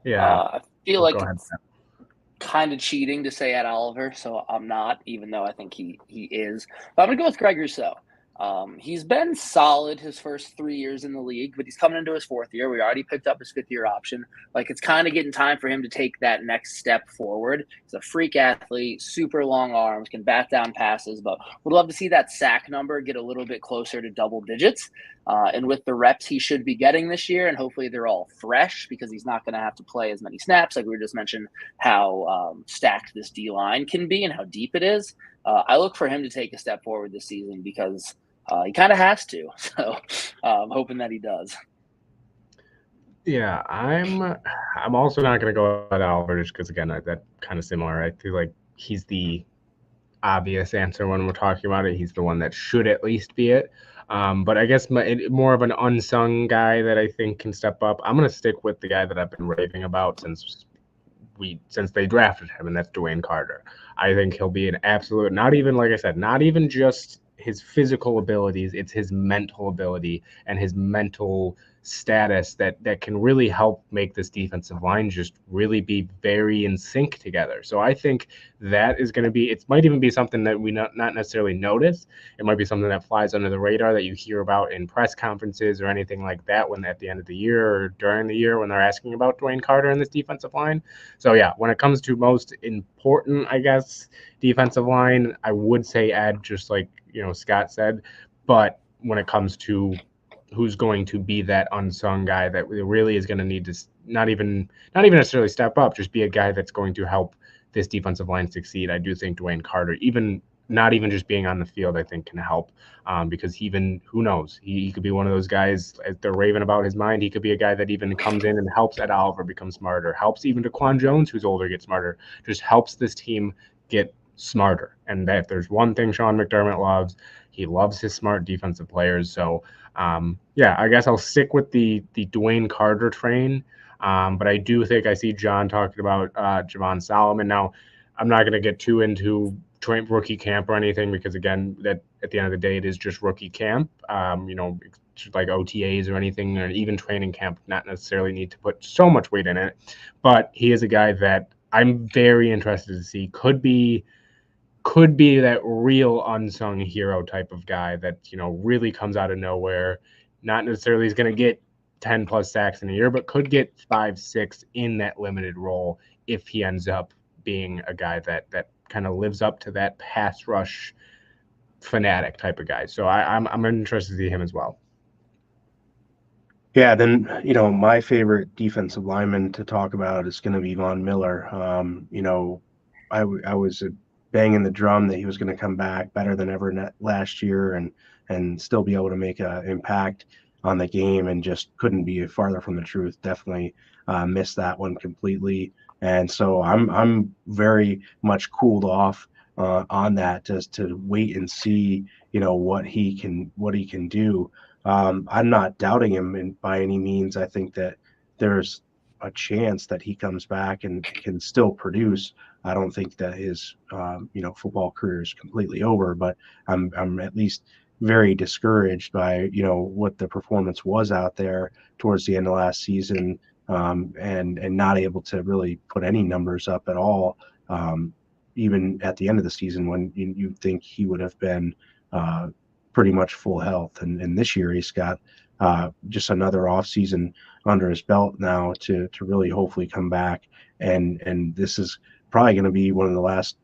Yeah. I feel like it's kind of cheating to say Ed Oliver, so I'm not, even though I think he is. But I'm going to go with Greg Rousseau. He's been solid his first 3 years in the league, but he's coming into his fourth year. We already picked up his fifth-year option. Like, it's kind of getting time for him to take that next step forward. He's a freak athlete, super long arms, can bat down passes, but would love to see that sack number get a little bit closer to double digits. And with the reps he should be getting this year, and hopefully they're all fresh because he's not going to have to play as many snaps. Like we just mentioned, how stacked this D line can be and how deep it is. I look for him to take a step forward this season because he kind of has to. So I'm hoping that he does. Yeah, I'm also not going to go at Oliver just because, again, that kind of similar. I feel like he's the obvious answer when we're talking about it. He's the one that should at least be it. But I guess more of an unsung guy that I think can step up. I'm going to stick with the guy that I've been raving about since they drafted him, and that's Dwayne Carter. I think he'll be an absolute, not even, like I said, not even just his physical abilities, it's his mental ability and his mental status that can really help make this defensive line just really be very in sync together. So I think that is going to be, it might even be something that we not necessarily notice. It might be something that flies under the radar that you hear about in press conferences or anything like that when at the end of the year or during the year when they're asking about Dwayne Carter and this defensive line. So yeah, when it comes to most important, I guess, defensive line, I would say add, just like, Scott said. But when it comes to who's going to be that unsung guy that really is going to need to not even necessarily step up, just be a guy that's going to help this defensive line succeed, I do think Dwayne Carter, even not even just being on the field, I think can help, because even, who knows, he could be one of those guys, as they're raving about his mind, he could be a guy that even comes in and helps Ed Oliver become smarter, helps even Daquan Jones, who's older, get smarter, just helps this team get smarter. And that if there's one thing Sean McDermott loves, he loves his smart defensive players. So yeah, I guess I'll stick with the Dwayne Carter train. But I do think I see John talking about Javon Solomon. Now, I'm not going to get too into rookie camp or anything because, again, that at the end of the day, it is just rookie camp. Like OTAs or anything, or even training camp, not necessarily need to put so much weight in it. But he is a guy that I'm very interested to see. Could be that real unsung hero type of guy that, really comes out of nowhere. Not necessarily is going to get 10 plus sacks in a year, but could get 5, 6 in that limited role if he ends up being a guy that kind of lives up to that pass rush fanatic type of guy. So I'm interested to see him as well. Yeah, then, my favorite defensive lineman to talk about is going to be Von Miller. I was banging the drum that he was going to come back better than ever last year and still be able to make an impact on the game, and just couldn't be farther from the truth. Definitely missed that one completely. And so I'm very much cooled off on that, just to wait and see, what he can do. I'm not doubting him by any means. I think that there's a chance that he comes back and can still produce. I don't think that his football career is completely over, but I'm at least very discouraged by what the performance was out there towards the end of last season, and not able to really put any numbers up at all, even at the end of the season when you think he would have been pretty much full health. And this year he's got just another off season under his belt now to really hopefully come back. And this is probably going to be one of the last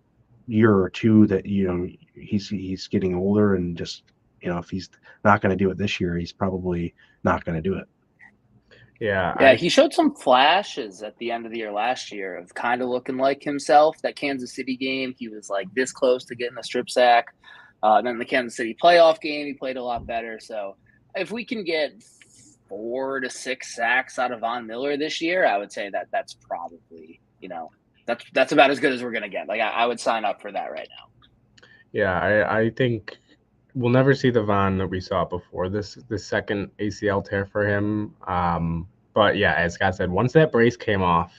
year or two that, he's getting older, and just, if he's not going to do it this year, he's probably not going to do it. Yeah, he showed some flashes at the end of the year last year of kind of looking like himself. That Kansas City game, he was like this close to getting a strip sack. Then the Kansas City playoff game, he played a lot better. So if we can get 4 to 6 sacks out of Von Miller this year, I would say that's probably, that's about as good as we're going to get. Like, I would sign up for that right now. Yeah, I think we'll never see the Von that we saw before this second ACL tear for him. But yeah, as Scott said, once that brace came off,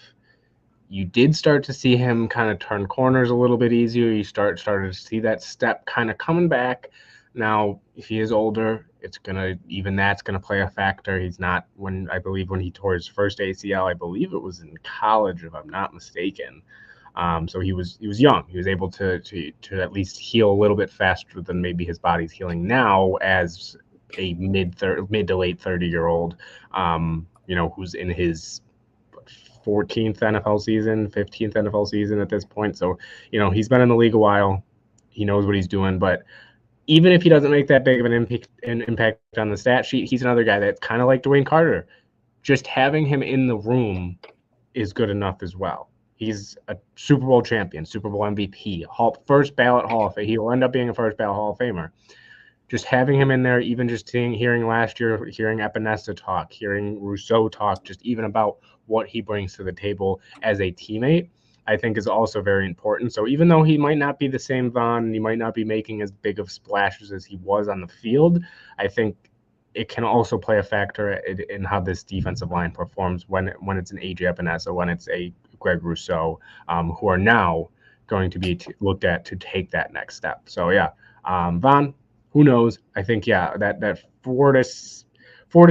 you did start to see him kind of turn corners a little bit easier. You started to see that step kind of coming back. Now, if he is older, that's gonna play a factor. He's not, I believe when he tore his first ACL, I believe it was in college, if I'm not mistaken. So he was young. He was able to at least heal a little bit faster than maybe his body's healing now as a mid to late 30-year-old, who's in his 14th NFL season, 15th NFL season at this point. So, he's been in the league a while. He knows what he's doing. But even if he doesn't make that big of an impact on the stat sheet, he's another guy that's kind of like Dwayne Carter. Just having him in the room is good enough as well. He's a Super Bowl champion, Super Bowl MVP, first ballot Hall of Fame. He will end up being a first ballot Hall of Famer. Just having him in there, even just hearing last year, hearing Epinesa talk, hearing Rousseau talk, just even about what he brings to the table as a teammate, I think is also very important. So even though he might not be the same Von, and he might not be making as big of splashes as he was on the field, I think it can also play a factor in how this defensive line performs when it's an AJ Epinesa, when it's a Greg Rousseau, who are now going to be looked at to take that next step. So yeah, Von, who knows? I think that 4 to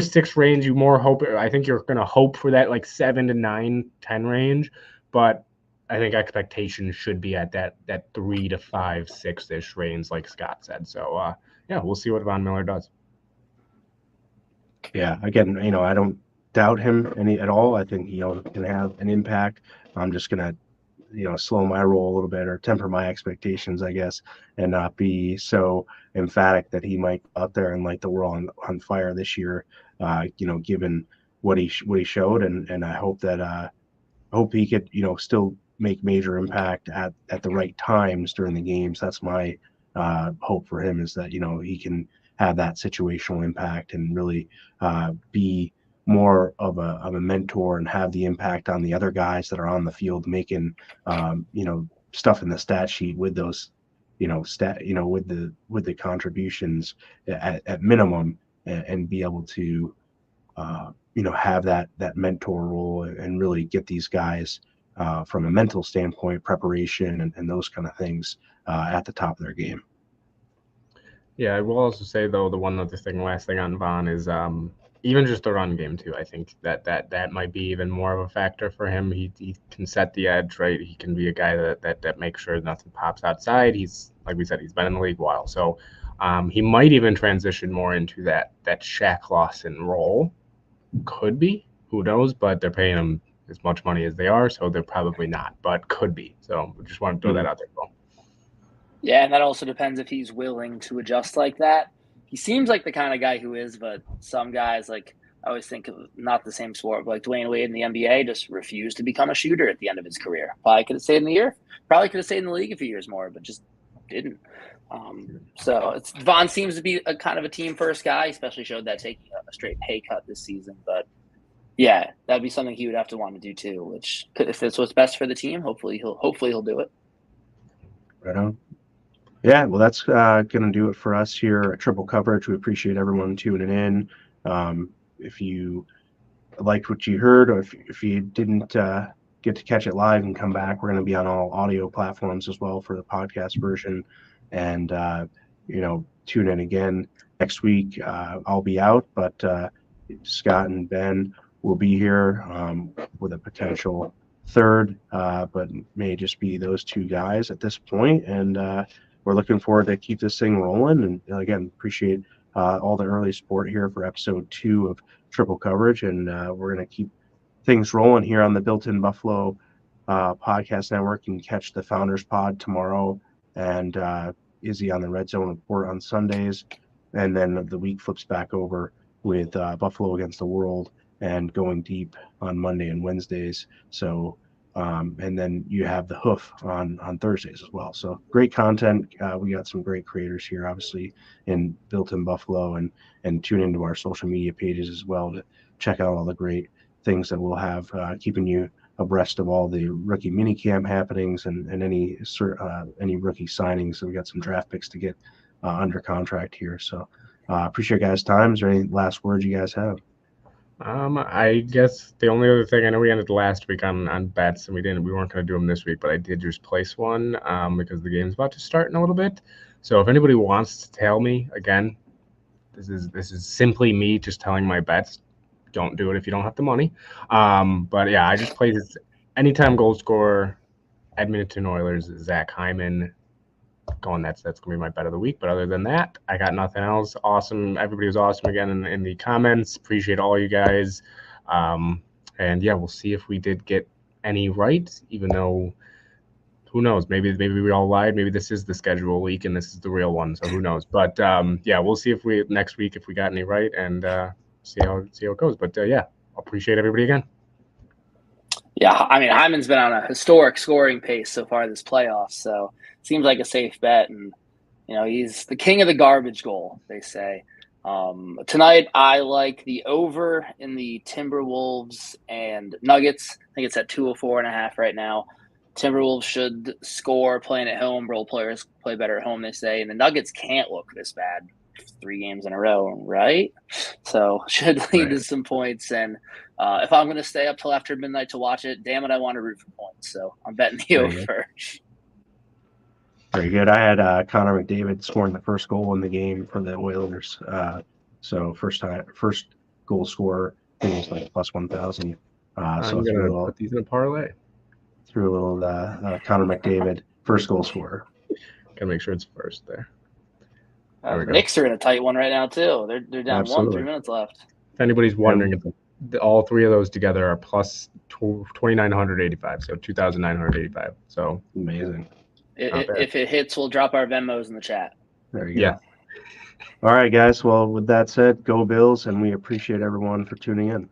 6 range. You more hope. I think you're going to hope for that like 7 to 9, 10 range, but I think expectations should be at that 3 to 5, 6-ish range, like Scott said. So we'll see what Von Miller does. Yeah, again, I don't doubt him at all. I think can have an impact. I'm just gonna slow my roll a little bit or temper my expectations, I guess, and not be so emphatic that he might go out there and light the world on fire this year. Given what he showed, and I hope that hope he could still make major impact at the right times during the games. That's my hope for him, is that he can have that situational impact and really be more of a mentor and have the impact on the other guys that are on the field making stuff in the stat sheet with those with the contributions at minimum, and be able to have that mentor role and really get these guys from a mental standpoint, preparation and those kind of things at the top of their game. Yeah, I will also say though, the one other thing, last thing on Von is even just the run game too. I think that might be even more of a factor for him. He can set the edge, right? He can be a guy that makes sure nothing pops outside. He's, like we said, he's been in the league a while, so he might even transition more into that Shaq Lawson role. Could be, who knows? But they're paying him as much money as they are, so they're probably not. But could be. So we just want to throw that out there, Paul. Yeah, and that also depends if he's willing to adjust like that. He seems like the kind of guy who is, but some guys, like I always think of not the same sport, but like Dwayne Wade in the NBA just refused to become a shooter at the end of his career. Probably could have stayed in the year. Probably could have stayed in the league a few years more, but just didn't. So Von seems to be a kind of a team first guy, especially showed that taking a straight pay cut this season. But yeah, that'd be something he would have to want to do too, which if it's what's best for the team, hopefully he'll do it. Right on. Yeah, well, that's going to do it for us here at Triple Coverage. We appreciate everyone tuning in. If you liked what you heard, or if you didn't get to catch it live and come back, we're going to be on all audio platforms as well for the podcast version. And, tune in again next week. I'll be out, but Scott and Ben will be here with a potential third, but may just be those two guys at this point. And we're looking forward to keep this thing rolling. And again, appreciate all the early support here for episode 2 of Triple Coverage. And we're going to keep things rolling here on the Built-in Buffalo podcast network. You can catch the Founders Pod tomorrow, and Izzy on the Red Zone Report on Sundays. And then the week flips back over with Buffalo Against the World and Going Deep on Monday and Wednesdays. So and then you have the Hoof on Thursdays as well. So great content. We got some great creators here, obviously, in Built-in Buffalo, and tune into our social media pages as well to check out all the great things that we'll have, keeping you abreast of all the rookie minicamp happenings and any rookie signings. So we got some draft picks to get under contract here. So appreciate guys' time. Is there any last words you guys have? I guess the only other thing, I know we ended last week on bets, and we weren't going to do them this week, but I did just place one because the game's about to start in a little bit. So if anybody wants to tell me, again, this is simply me just telling my bets. Don't do it if you don't have the money. But yeah, I just played anytime goal scorer Edmonton Oilers, Zach Hyman. That's gonna be my bet of the week. But other than that, I got nothing else. Awesome. Everybody was awesome again in the comments. Appreciate all you guys. And yeah, we'll see if we did get any right, even though who knows? Maybe we all lied. Maybe this is the schedule week and this is the real one. So who knows? But yeah, we'll see if we next week if we got any right and see how it goes. But yeah, appreciate everybody again. Yeah, I mean Hyman's been on a historic scoring pace so far this playoffs, so seems like a safe bet. And he's the king of the garbage goal, they say. Tonight, I like the over in the Timberwolves and Nuggets. I think it's at 204.5 right now. Timberwolves should score playing at home. Role players play better at home, they say. And the Nuggets can't look this bad 3 games in a row, right? So should lead to some points. And if I'm going to stay up till after midnight to watch it, damn it, I want to root for points. So I'm betting the over. Very good. I had Connor McDavid scoring the first goal in the game for the Oilers. So first goal scorer, I think it was like plus 1,000. I'm gonna put these in a parlay. Through a little Connor McDavid first goal scorer. Gotta make sure it's first there. The Knicks are in a tight one right now too. They're down 1, 3 minutes left. If anybody's wondering, all 3 of those together are plus 2,985, so 2,985. So amazing. If it hits, we'll drop our Venmos in the chat. There you go. Yeah. All right, guys. Well, with that said, go Bills, and we appreciate everyone for tuning in.